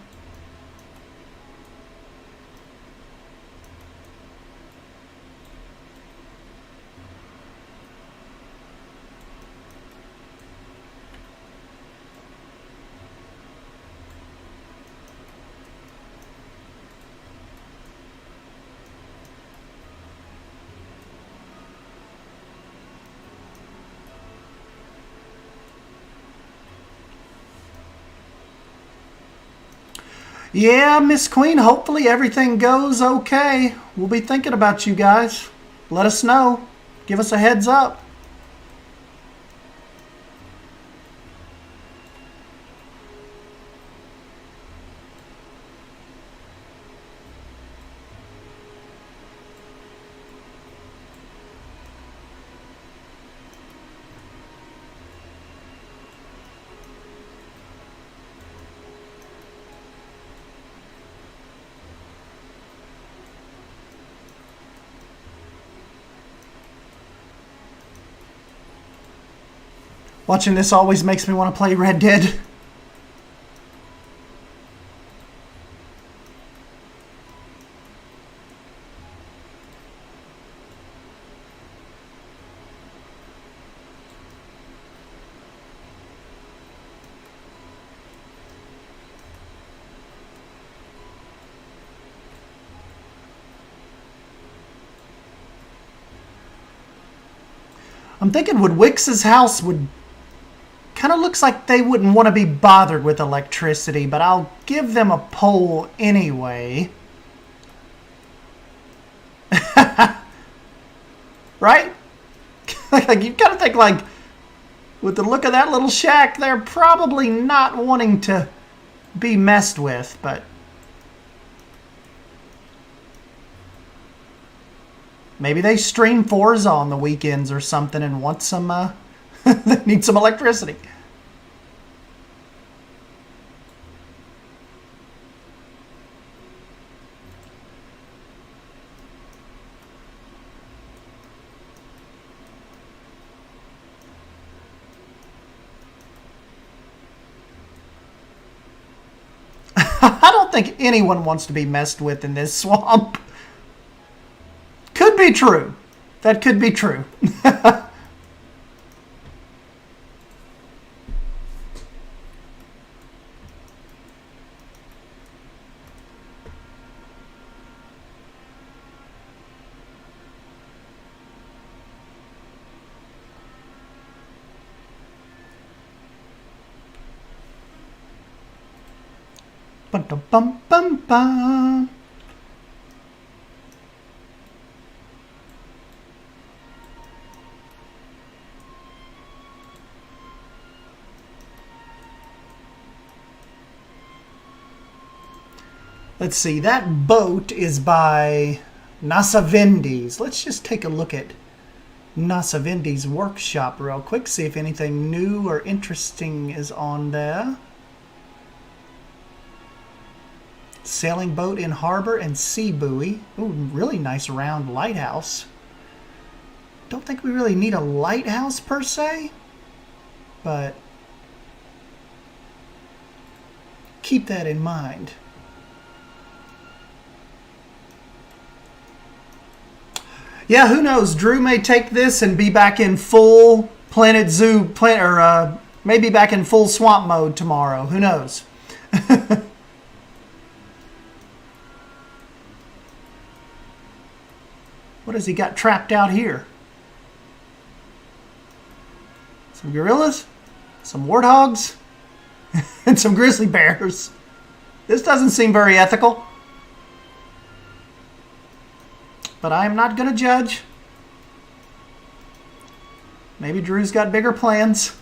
Yeah, Miss Queen, hopefully everything goes okay. We'll be thinking about you guys. Let us know. Give us a heads up. Watching this always makes me want to play Red Dead. I'm thinking Woodwix's house would kind of looks like they wouldn't want to be bothered with electricity, but I'll give them a poll anyway. Right? Like, you've got to think, like, with the look of that little shack, they're probably not wanting to be messed with, but maybe they stream Forza on the weekends or something and want some, they need some electricity. I don't think anyone wants to be messed with in this swamp. Could be true. That could be true. Bum, bum, bum. Let's see, that boat is by Nasavendi's. Let's just take a look at Nasavendi's workshop real quick, see if anything new or interesting is on there. Sailing boat in harbor and sea buoy. Ooh, really nice round lighthouse. Don't think we really need a lighthouse per se, but keep that in mind. Yeah, who knows? Drew may take this and be back in full Planet Zoo, maybe back in full swamp mode tomorrow. Who knows? What has he got trapped out here? Some gorillas, some warthogs, and some grizzly bears. This doesn't seem very ethical. But I am not going to judge. Maybe Drew's got bigger plans.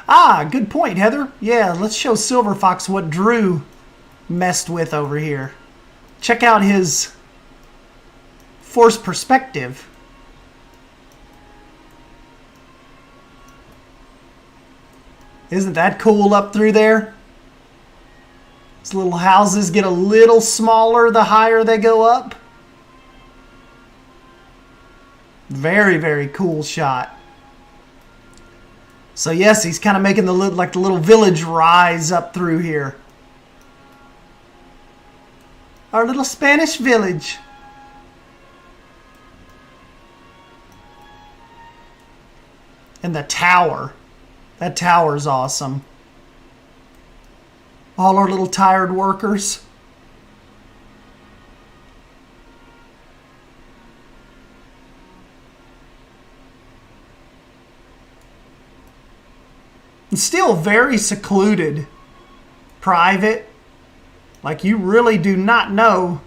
Ah, good point, Heather. Yeah, let's show Silver Fox what Drew messed with over here. Check out his force perspective. Isn't that cool up through there? These little houses get a little smaller the higher they go up. Very, very cool shot. So yes, he's kind of making the little village rise up through here. Our little Spanish village. And the tower. That tower's awesome. All our little tired workers. And still very secluded. Private. Like, you really do not know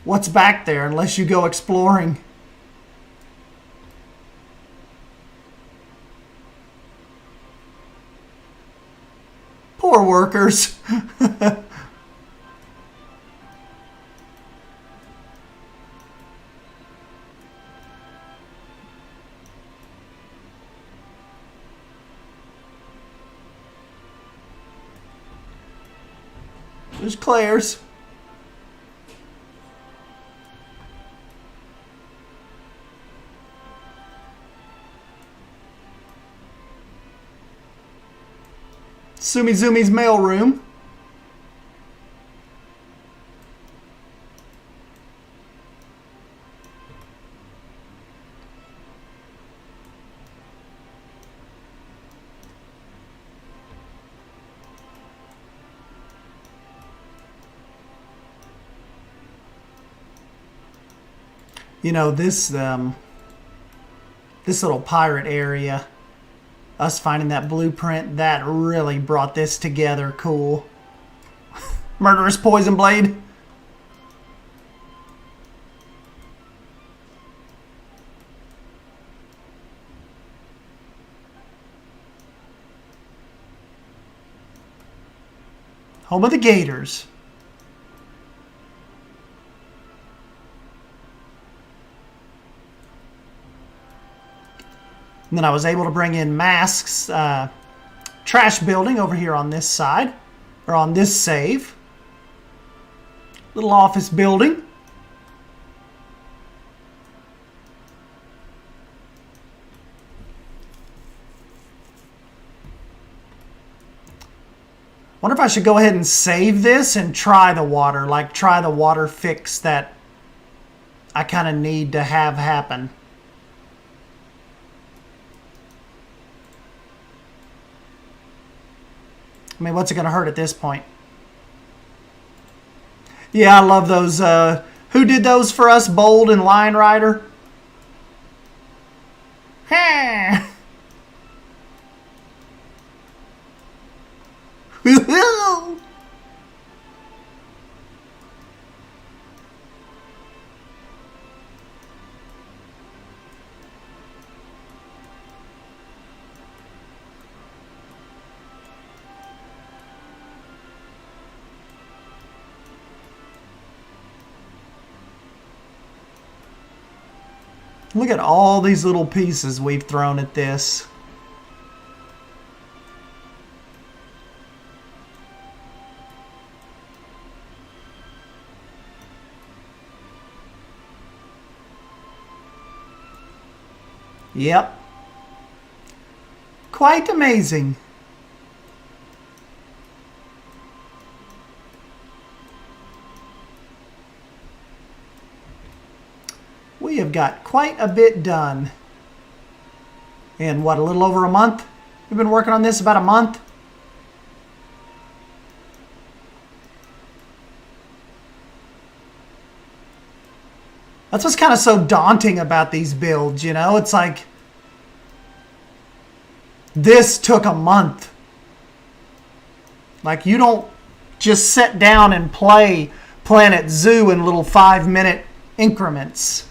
what's back there unless you go exploring. Poor workers. There's Claire's. Sumizumi's mailroom. You know, this little pirate area, us finding that blueprint, that really brought this together cool. Murderous poison blade. Home of the Gators. And then I was able to bring in Mask's trash building over here on this side, or on this save. Little office building. Wonder if I should go ahead and save this and try the water, like try the water fix that I kind of need to have happen. I mean, what's it going to hurt at this point? Yeah, I love those. Who did those for us? Bold and Lion Rider? Look at all these little pieces we've thrown at this. Yep. Quite amazing. We have got quite a bit done in what, a little over a month? We've been working on this about a month. That's what's kind of so daunting about these builds, you know? It's like, this took a month. Like, you don't just sit down and play Planet Zoo in little 5-minute increments.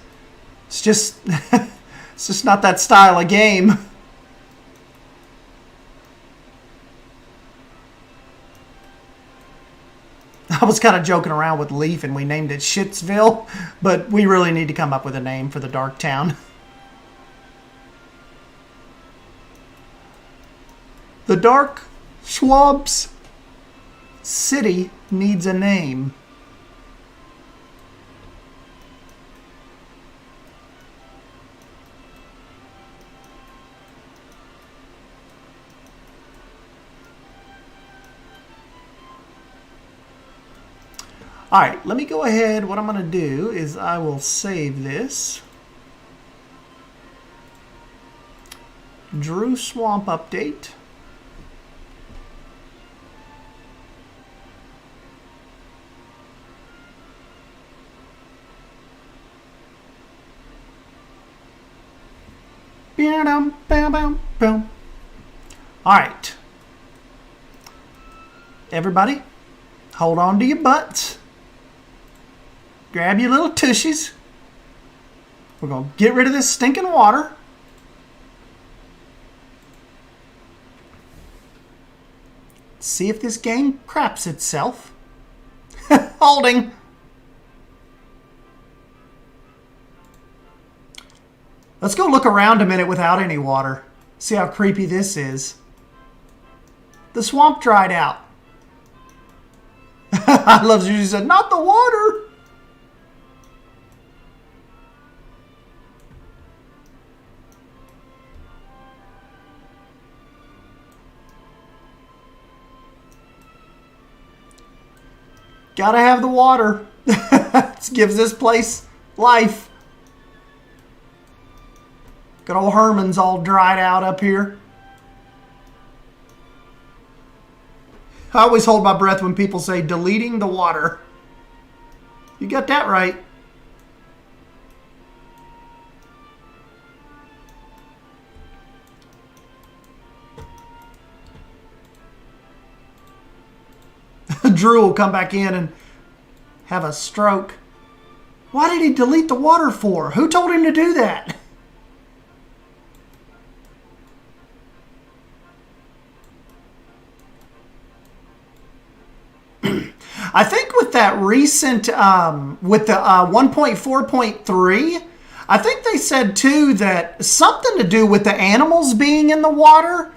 It's just, it's just not that style of game. I was kind of joking around with Leaf and we named it Shitsville, but we really need to come up with a name for the Dark Town. The Dark Swamps City needs a name. All right, let me go ahead. What I'm going to do is I will save this. Drew Swamp update. All right. Everybody, hold on to your butts. Grab your little tushies. We're going to get rid of this stinking water. See if this game craps itself. Holding. Let's go look around a minute without any water. See how creepy this is. The swamp dried out. I love you. She said, not the water. Gotta have the water. This gives this place life. Good old Herman's all dried out up here. I always hold my breath when people say deleting the water. You got that right. Drew will come back in and have a stroke. Why did he delete the water for? Who told him to do that? I think with that recent, with the 1.4.3, I think they said too that something to do with the animals being in the water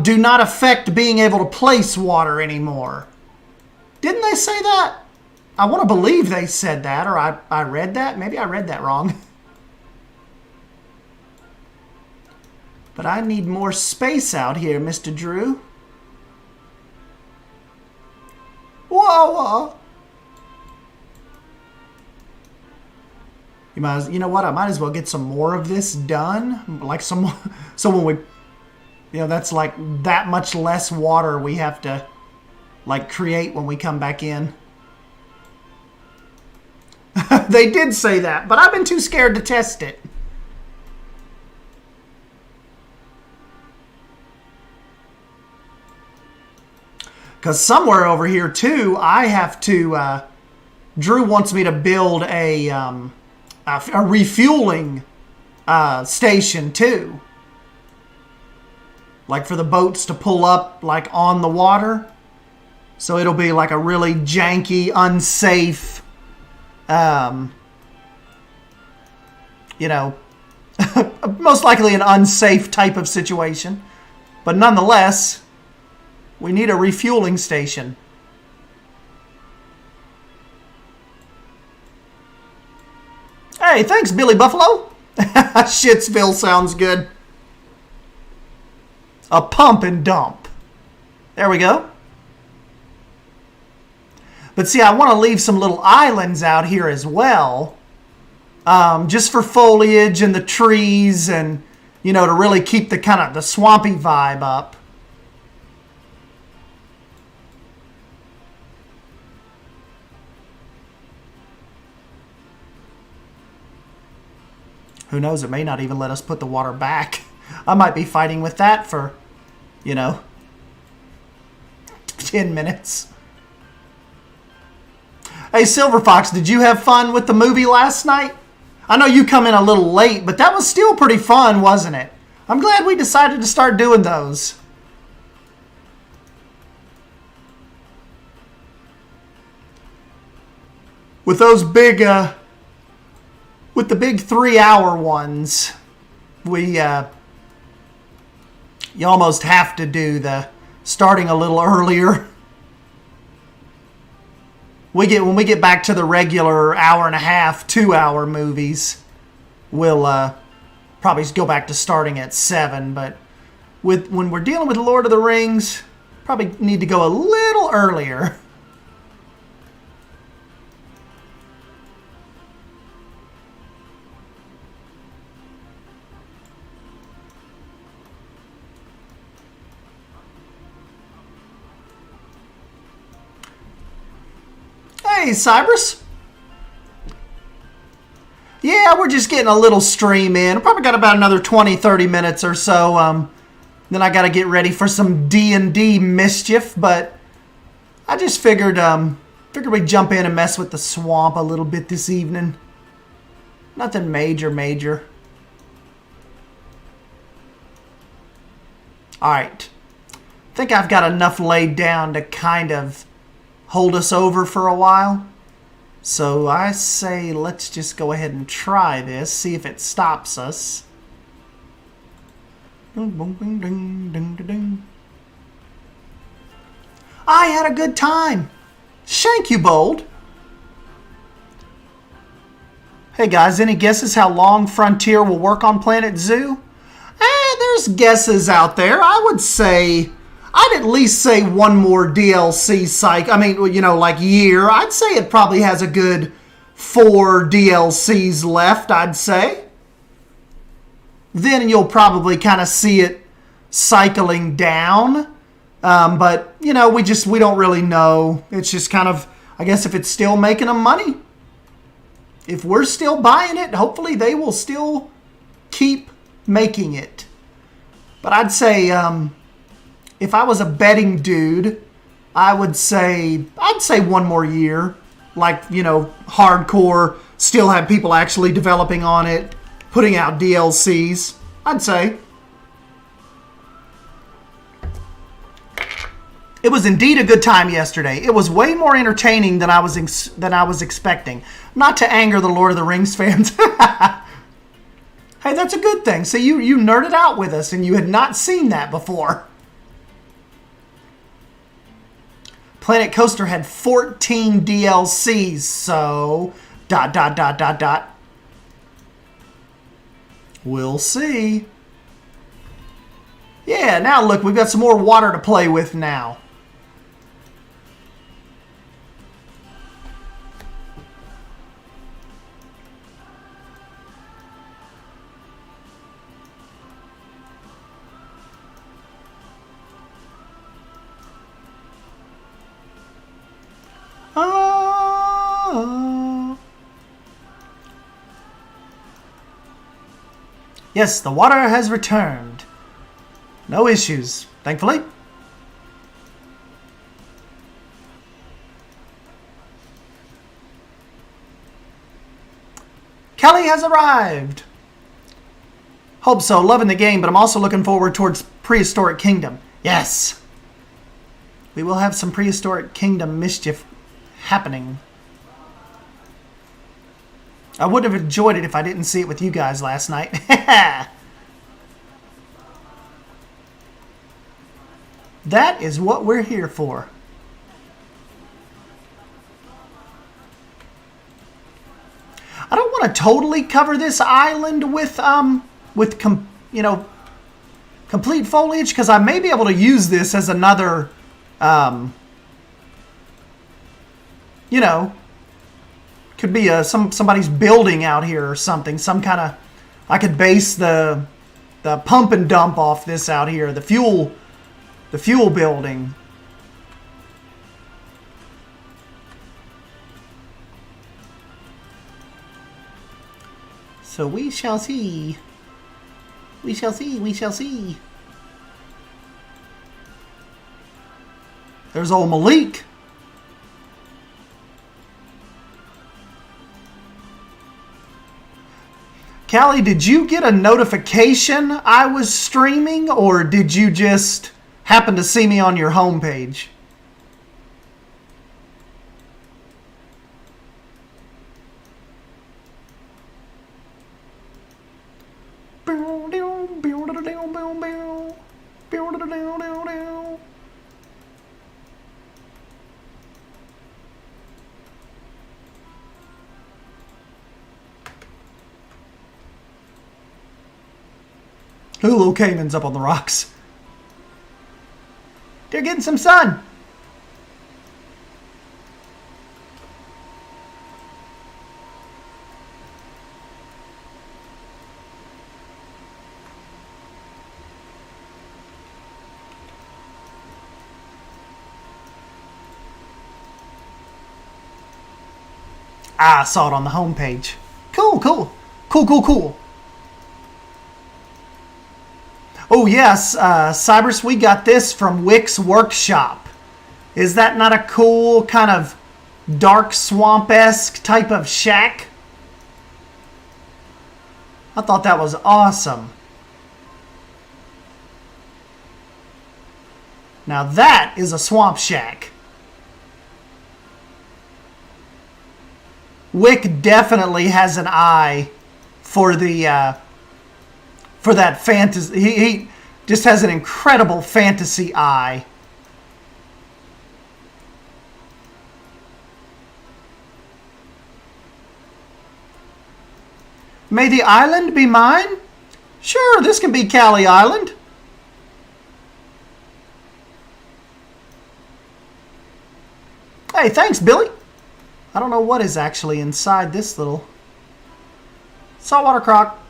do not affect being able to place water anymore. Didn't they say that? I want to believe they said that, or I read that. Maybe I read that wrong. But I need more space out here, Mr. Drew. Whoa! You know what? I might as well get some more of this done. Like some, so when we, that's like that much less water we have to, like, create when we come back in. They did say that, but I've been too scared to test it. Because somewhere over here, too, I have to... Drew wants me to build a refueling station, too. Like, for the boats to pull up, like, on the water. So it'll be, like, a really janky, unsafe... most likely an unsafe type of situation. But nonetheless... we need a refueling station. Hey, thanks, Billy Buffalo. Shitsville sounds good. A pump and dump. There we go. But see, I want to leave some little islands out here as well. Just for foliage and the trees and, to really keep the kind of the swampy vibe up. Who knows, it may not even let us put the water back. I might be fighting with that for, 10 minutes. Hey, Silver Fox, did you have fun with the movie last night? I know you come in a little late, but that was still pretty fun, wasn't it? I'm glad we decided to start doing those. With those big, with the big 3-hour ones, you almost have to do the starting a little earlier. When we get back to the regular hour and a half, 2-hour movies, we'll probably go back to starting at 7. But when we're dealing with Lord of the Rings, probably need to go a little earlier. Hey, Cybers. Yeah, we're just getting a little stream in. Probably got about another 20-30 minutes or so. Then I got to get ready for some D&D mischief, but I just figured we'd jump in and mess with the swamp a little bit this evening. Nothing major. All right. I think I've got enough laid down to kind of hold us over for a while. So I say let's just go ahead and try this, see if it stops us. I had a good time. Shank you, Bold. Hey guys, any guesses how long Frontier will work on Planet Zoo? There's guesses out there. I'd at least say one more DLC cycle. I mean, like year. I'd say it probably has a good 4 DLCs left, I'd say. Then you'll probably kind of see it cycling down. But, we don't really know. It's just kind of, I guess, if it's still making them money. If we're still buying it, hopefully they will still keep making it. But I'd say... if I was a betting dude, I'd say 1 more year. Like, you know, hardcore, still have people actually developing on it, putting out DLCs. I'd say. It was indeed a good time yesterday. It was way more entertaining than I was expecting. Not to anger the Lord of the Rings fans. Hey, that's a good thing. So you nerded out with us and you had not seen that before. Planet Coaster had 14 DLCs, so ... We'll see. Yeah, now look, we've got some more water to play with now. Oh. Yes, the water has returned. No issues, thankfully. Cali has arrived. Hope so. Loving the game, but I'm also looking forward towards Prehistoric Kingdom. Yes. We will have some Prehistoric Kingdom mischief happening. I would have enjoyed it if I didn't see it with you guys last night. That is what we're here for. I don't want to totally cover this island with you know, complete foliage, because I may be able to use this as another you know, could be somebody's building out here or something. Some kind of, I could base the pump and dump off this out here. The fuel building. So we shall see. We shall see. We shall see. There's old Malik. Cali, did you get a notification I was streaming, or did you just happen to see me on your homepage? Little Cayman's up on the rocks. They're getting some sun. I saw it on the homepage. Cool, cool. Cool, cool, cool. Oh yes, Cybers, we got this from Wick's Workshop. Is that not a cool kind of dark swamp-esque type of shack? I thought that was awesome. Now that is a swamp shack. Wick definitely has an eye for the for that fantasy. He just has an incredible fantasy eye. May the island be mine? Sure, this can be Cali Island. Hey, thanks, Billy. I don't know what is actually inside this little saltwater croc.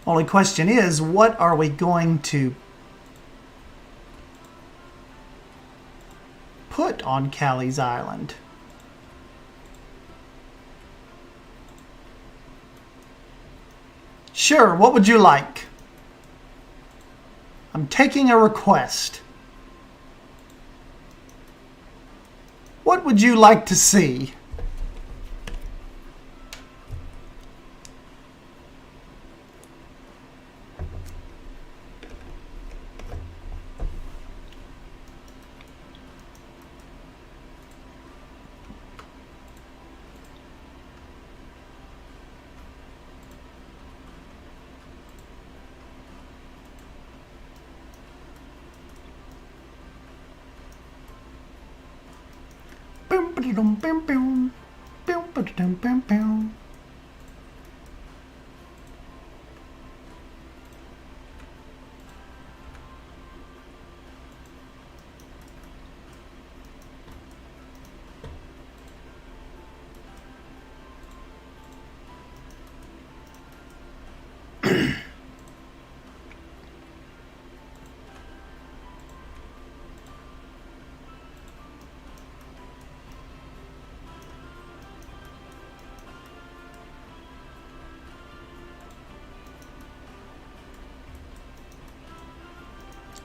Only question is, what are we going to put on Cali's island? Sure, what would you like? I'm taking a request. What would you like to see?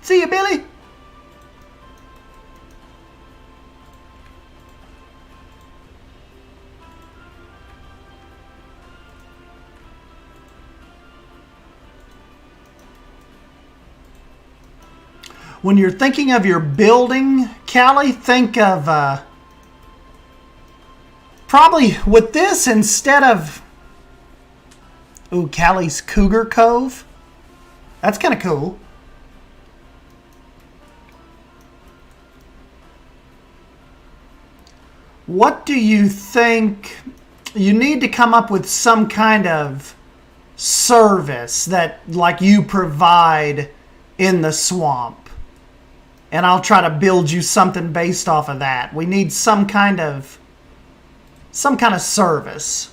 See you, Billy. When you're thinking of your building, Cali, think of probably with this instead of Cali's Cougar Cove. That's kind of cool. What do you think? You need to come up with some kind of service that like you provide in the swamp. And I'll try to build you something based off of that. We need some kind of service.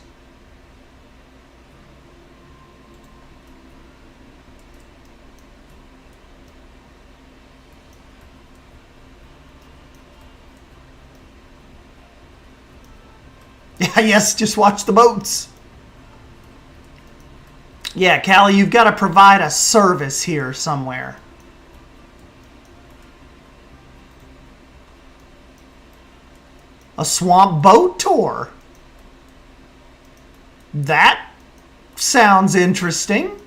Yeah, yes, just watch the boats. Yeah, Cali, you've got to provide a service here somewhere. A swamp boat tour. That sounds interesting.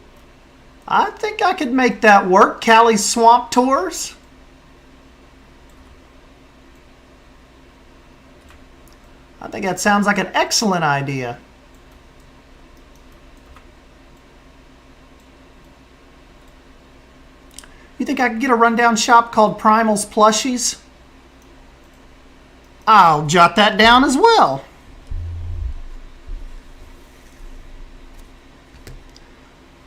I think I could make that work. Cali's swamp tours. I think that sounds like an excellent idea. You think I could get a rundown shop called Primal's Plushies? I'll jot that down as well.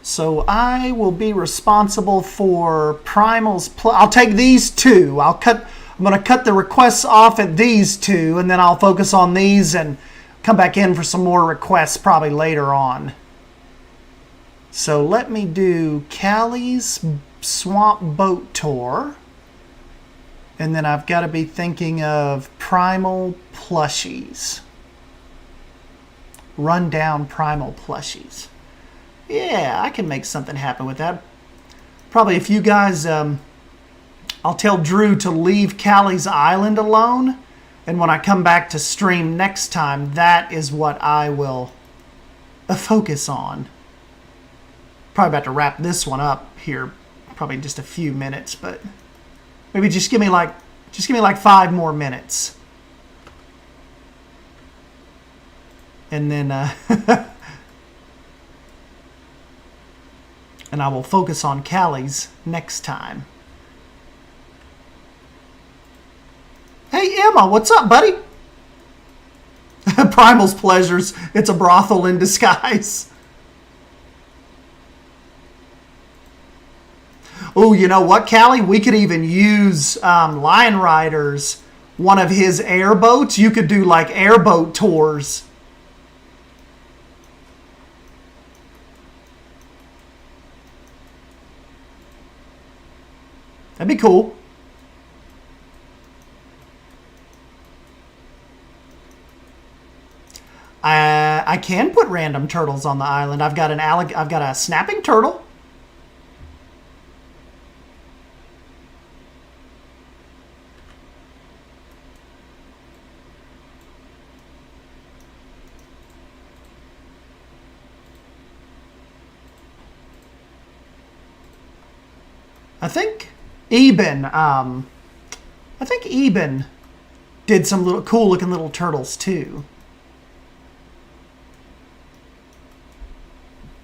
So I will be responsible for Primal's I'll take these two. I'm going to cut the requests off at these two, and then I'll focus on these and come back in for some more requests probably later on. So let me do Cali's Swamp Boat Tour. And then I've got to be thinking of Primal Plushies. Rundown Primal Plushies. Yeah, I can make something happen with that. Probably if you guys... I'll tell Drew to leave Cali's island alone. And when I come back to stream next time, that is what I will focus on. Probably about to wrap this one up here. Probably in just a few minutes, but... Maybe just give me like 5 more minutes. And then and I will focus on Cali's next time. Hey Emma, what's up, buddy? Primal's Pleasures. It's a brothel in disguise. Oh, you know what, Cali? We could even use Lion Rider's, one of his airboats. You could do like airboat tours. That'd be cool. I can put random turtles on the island. I've got a snapping turtle. I think Eben did some little cool looking little turtles too.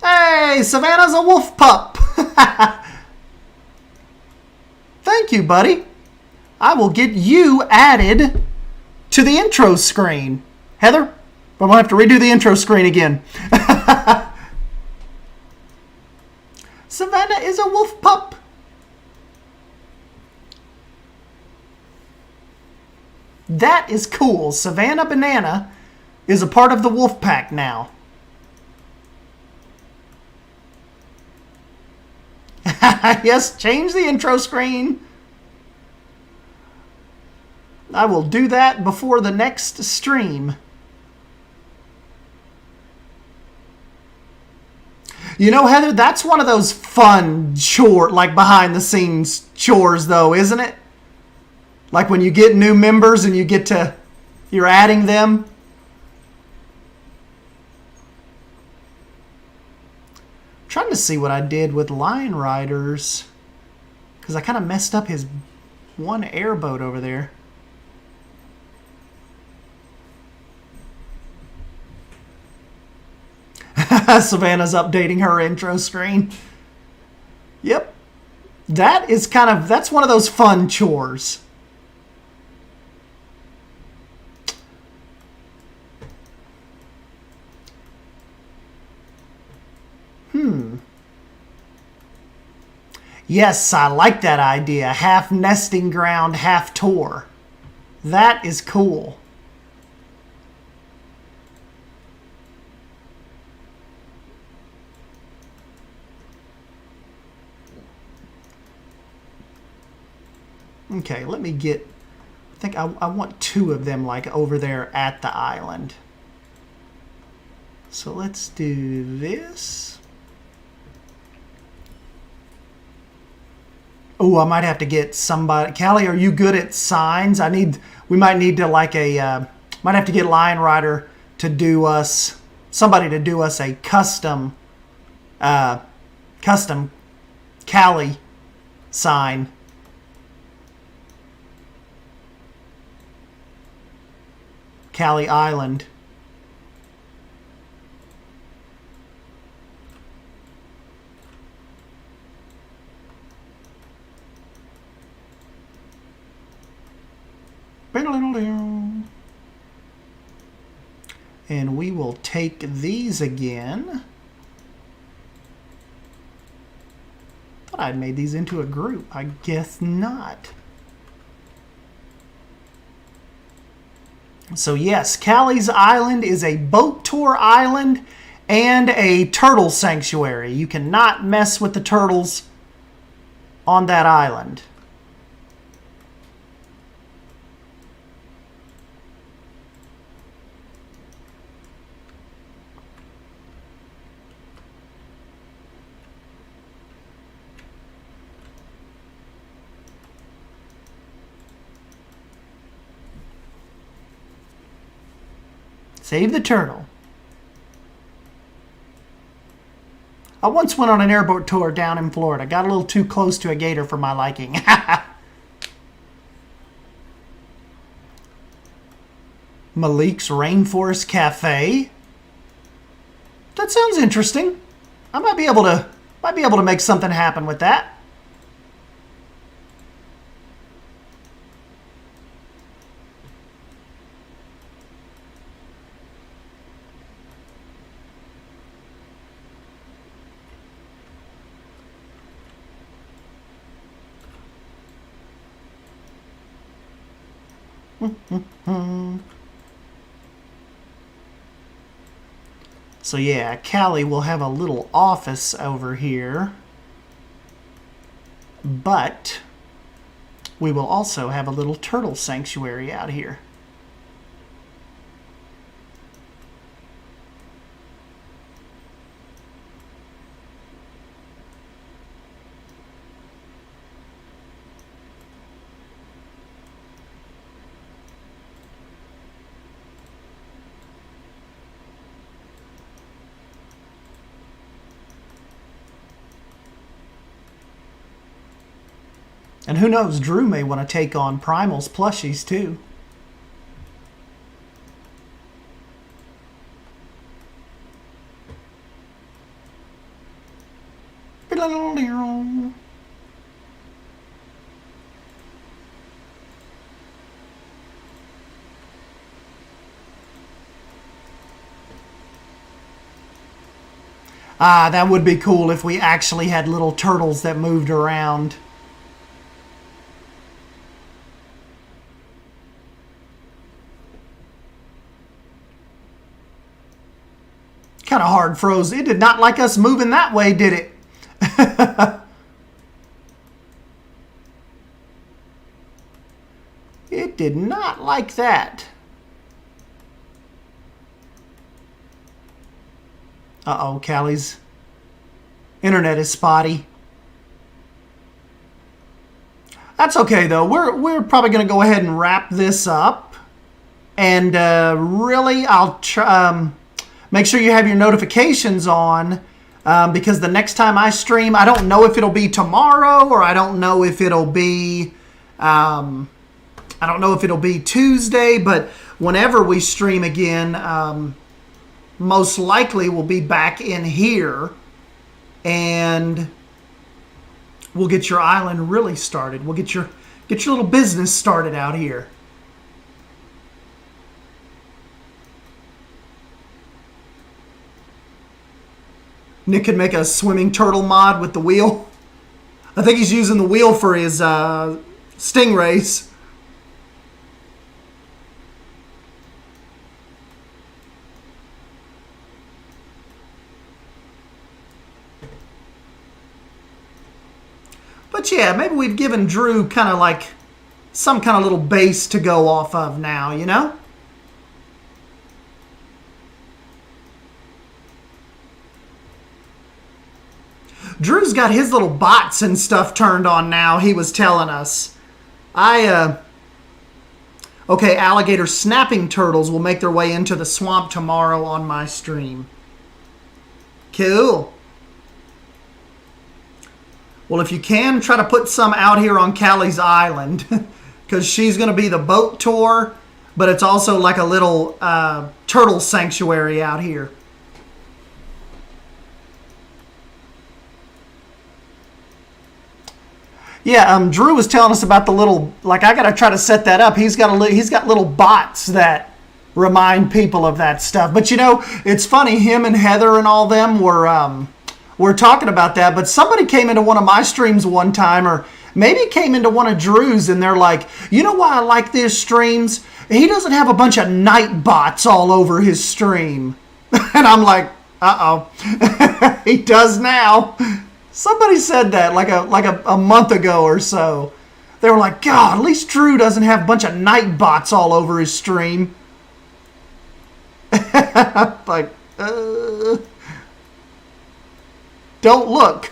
Hey, Savannah's a wolf pup. Thank you, buddy. I will get you added to the intro screen. Heather, I'm going to have to redo the intro screen again. Savannah is a wolf pup. That is cool. Savannah Banana is a part of the wolf pack now. Yes, change the intro screen. I will do that before the next stream. You know, Heather, that's one of those fun like behind the scenes chores though, isn't it? Like when you get new members and you're adding them. I'm trying to see what I did with Lion Riders, because I kind of messed up his one airboat over there. Savannah's updating her intro screen. Yep. That's one of those fun chores. Yes, I like that idea. Half nesting ground, half tour. That is cool. Okay, let me get... I think I want two of them like over there at the island. So let's do this. Oh, I might have to get somebody. Cali, are you good at signs? We might need to might have to get Lion Rider to do us, somebody to do us a custom Cali sign. Cali Island. And we will take these again. Thought I'd made these into a group. I guess not. So yes, Cali's Island is a boat tour island and a turtle sanctuary. You cannot mess with the turtles on that island. Save the turtle. I once went on an airboat tour down in Florida. Got a little too close to a gator for my liking. Malik's Rainforest Cafe. That sounds interesting. I might be able to make something happen with that. So yeah, Cali will have a little office over here. But we will also have a little turtle sanctuary out here. And who knows, Drew may want to take on Primal's plushies too. Ah, that would be cool if we actually had little turtles that moved around. Kind of hard froze. It did not like us moving that way, did it? It did not like that. Uh-oh, Cali's internet is spotty. That's okay, though. We're probably going to go ahead and wrap this up. And really, I'll try... make sure you have your notifications on because the next time I stream, I don't know if it'll be tomorrow or I don't know if it'll be Tuesday, but whenever we stream again, most likely we'll be back in here and we'll get your island really started. We'll get your little business started out here. Nick can make a swimming turtle mod with the wheel. I think he's using the wheel for his stingrays. But yeah, maybe we've given Drew kind of like some kind of little base to go off of now, you know? Drew's got his little bots and stuff turned on now, he was telling us. Okay, alligator snapping turtles will make their way into the swamp tomorrow on my stream. Cool. Well, if you can, try to put some out here on Cali's island. Because she's going to be the boat tour, but it's also like a little turtle sanctuary out here. Yeah, Drew was telling us about the little, like I gotta try to set that up. He's got little bots that remind people of that stuff. But you know, it's funny. Him and Heather and all them were talking about that. But somebody came into one of my streams one time, or maybe it came into one of Drew's, and they're like, you know why I like these streams? He doesn't have a bunch of night bots all over his stream. And I'm like, uh-oh, he does now. Somebody said that like a month ago or so. They were like, God, at least Drew doesn't have a bunch of night bots all over his stream. Like, don't look.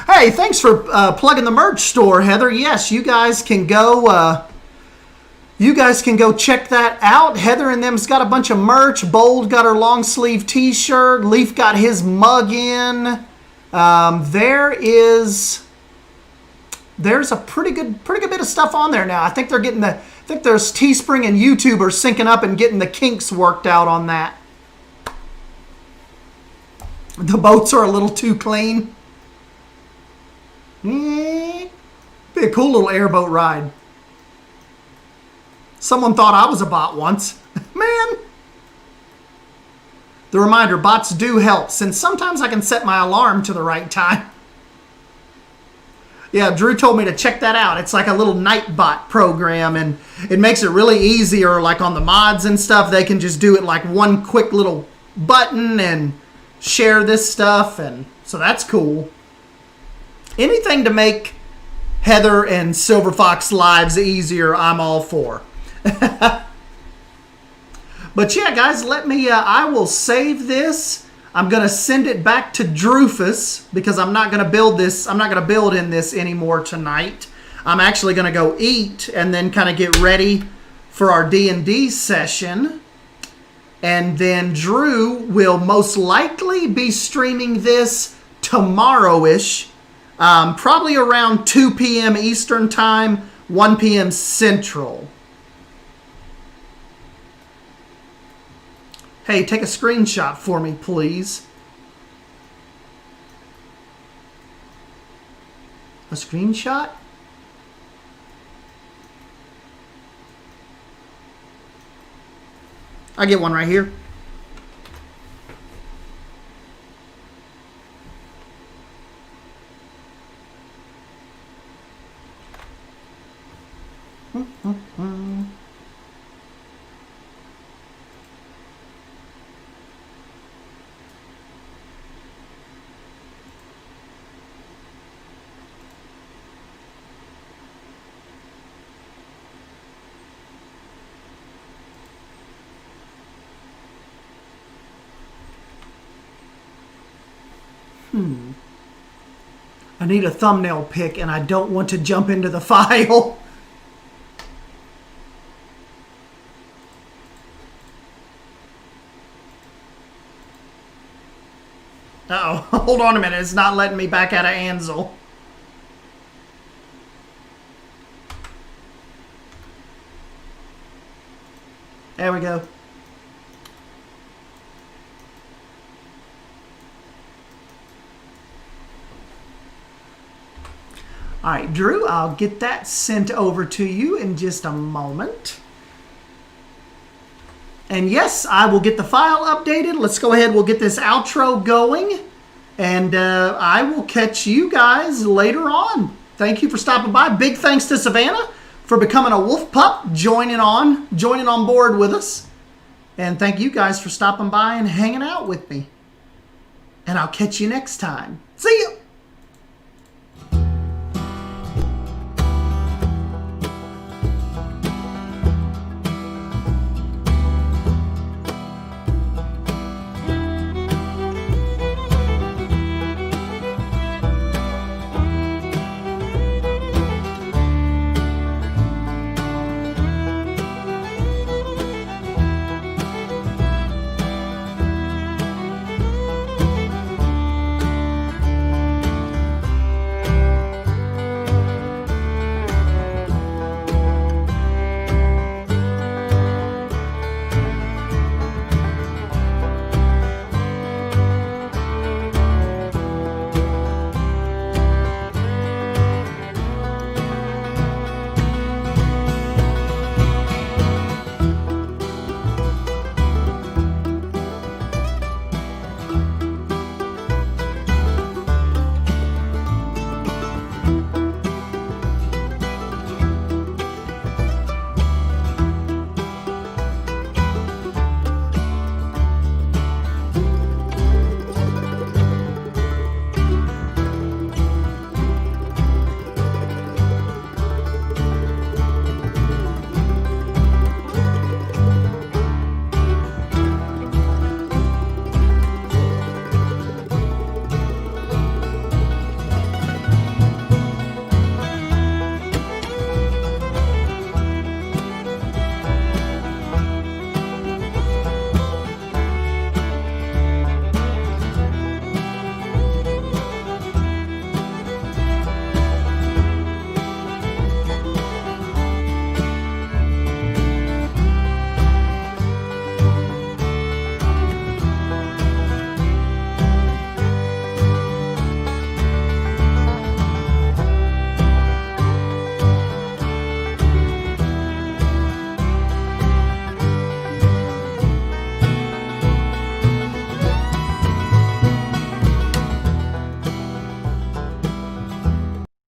Hey, thanks for plugging the merch store, Heather. Yes, you guys can go... You guys can go check that out. Heather and them's got a bunch of merch. Bold got her long sleeve t-shirt. Leaf got his mug in. There's a pretty good bit of stuff on there now. I think there's Teespring and YouTube are syncing up and getting the kinks worked out on that. The boats are a little too clean. Be a cool little airboat ride. Someone thought I was a bot once. Man. The reminder, bots do help, since sometimes I can set my alarm to the right time. Yeah, Drew told me to check that out. It's like a little night bot program, and it makes it really easier, like on the mods and stuff. They can just do it like one quick little button and share this stuff, and so that's cool. Anything to make Heather and Silver Fox lives easier, I'm all for. But yeah, guys, let me, I will save this. I'm going to send it back to Drufus because I'm not going to build this. I'm not going to build in this anymore tonight. I'm actually going to go eat and then kind of get ready for our D&D session. And then Drew will most likely be streaming this tomorrow-ish. Probably around 2 p.m. Eastern Time, 1 p.m. Central. Hey, take a screenshot for me, please. A screenshot? I get one right here. I need a thumbnail pic and I don't want to jump into the file. Uh-oh, hold on a minute. It's not letting me back out of Ansel. There we go. All right, Drew, I'll get that sent over to you in just a moment. And yes, I will get the file updated. Let's go ahead. We'll get this outro going. And I will catch you guys later on. Thank you for stopping by. Big thanks to Savannah for becoming a wolf pup, joining on board with us. And thank you guys for stopping by and hanging out with me. And I'll catch you next time. See you.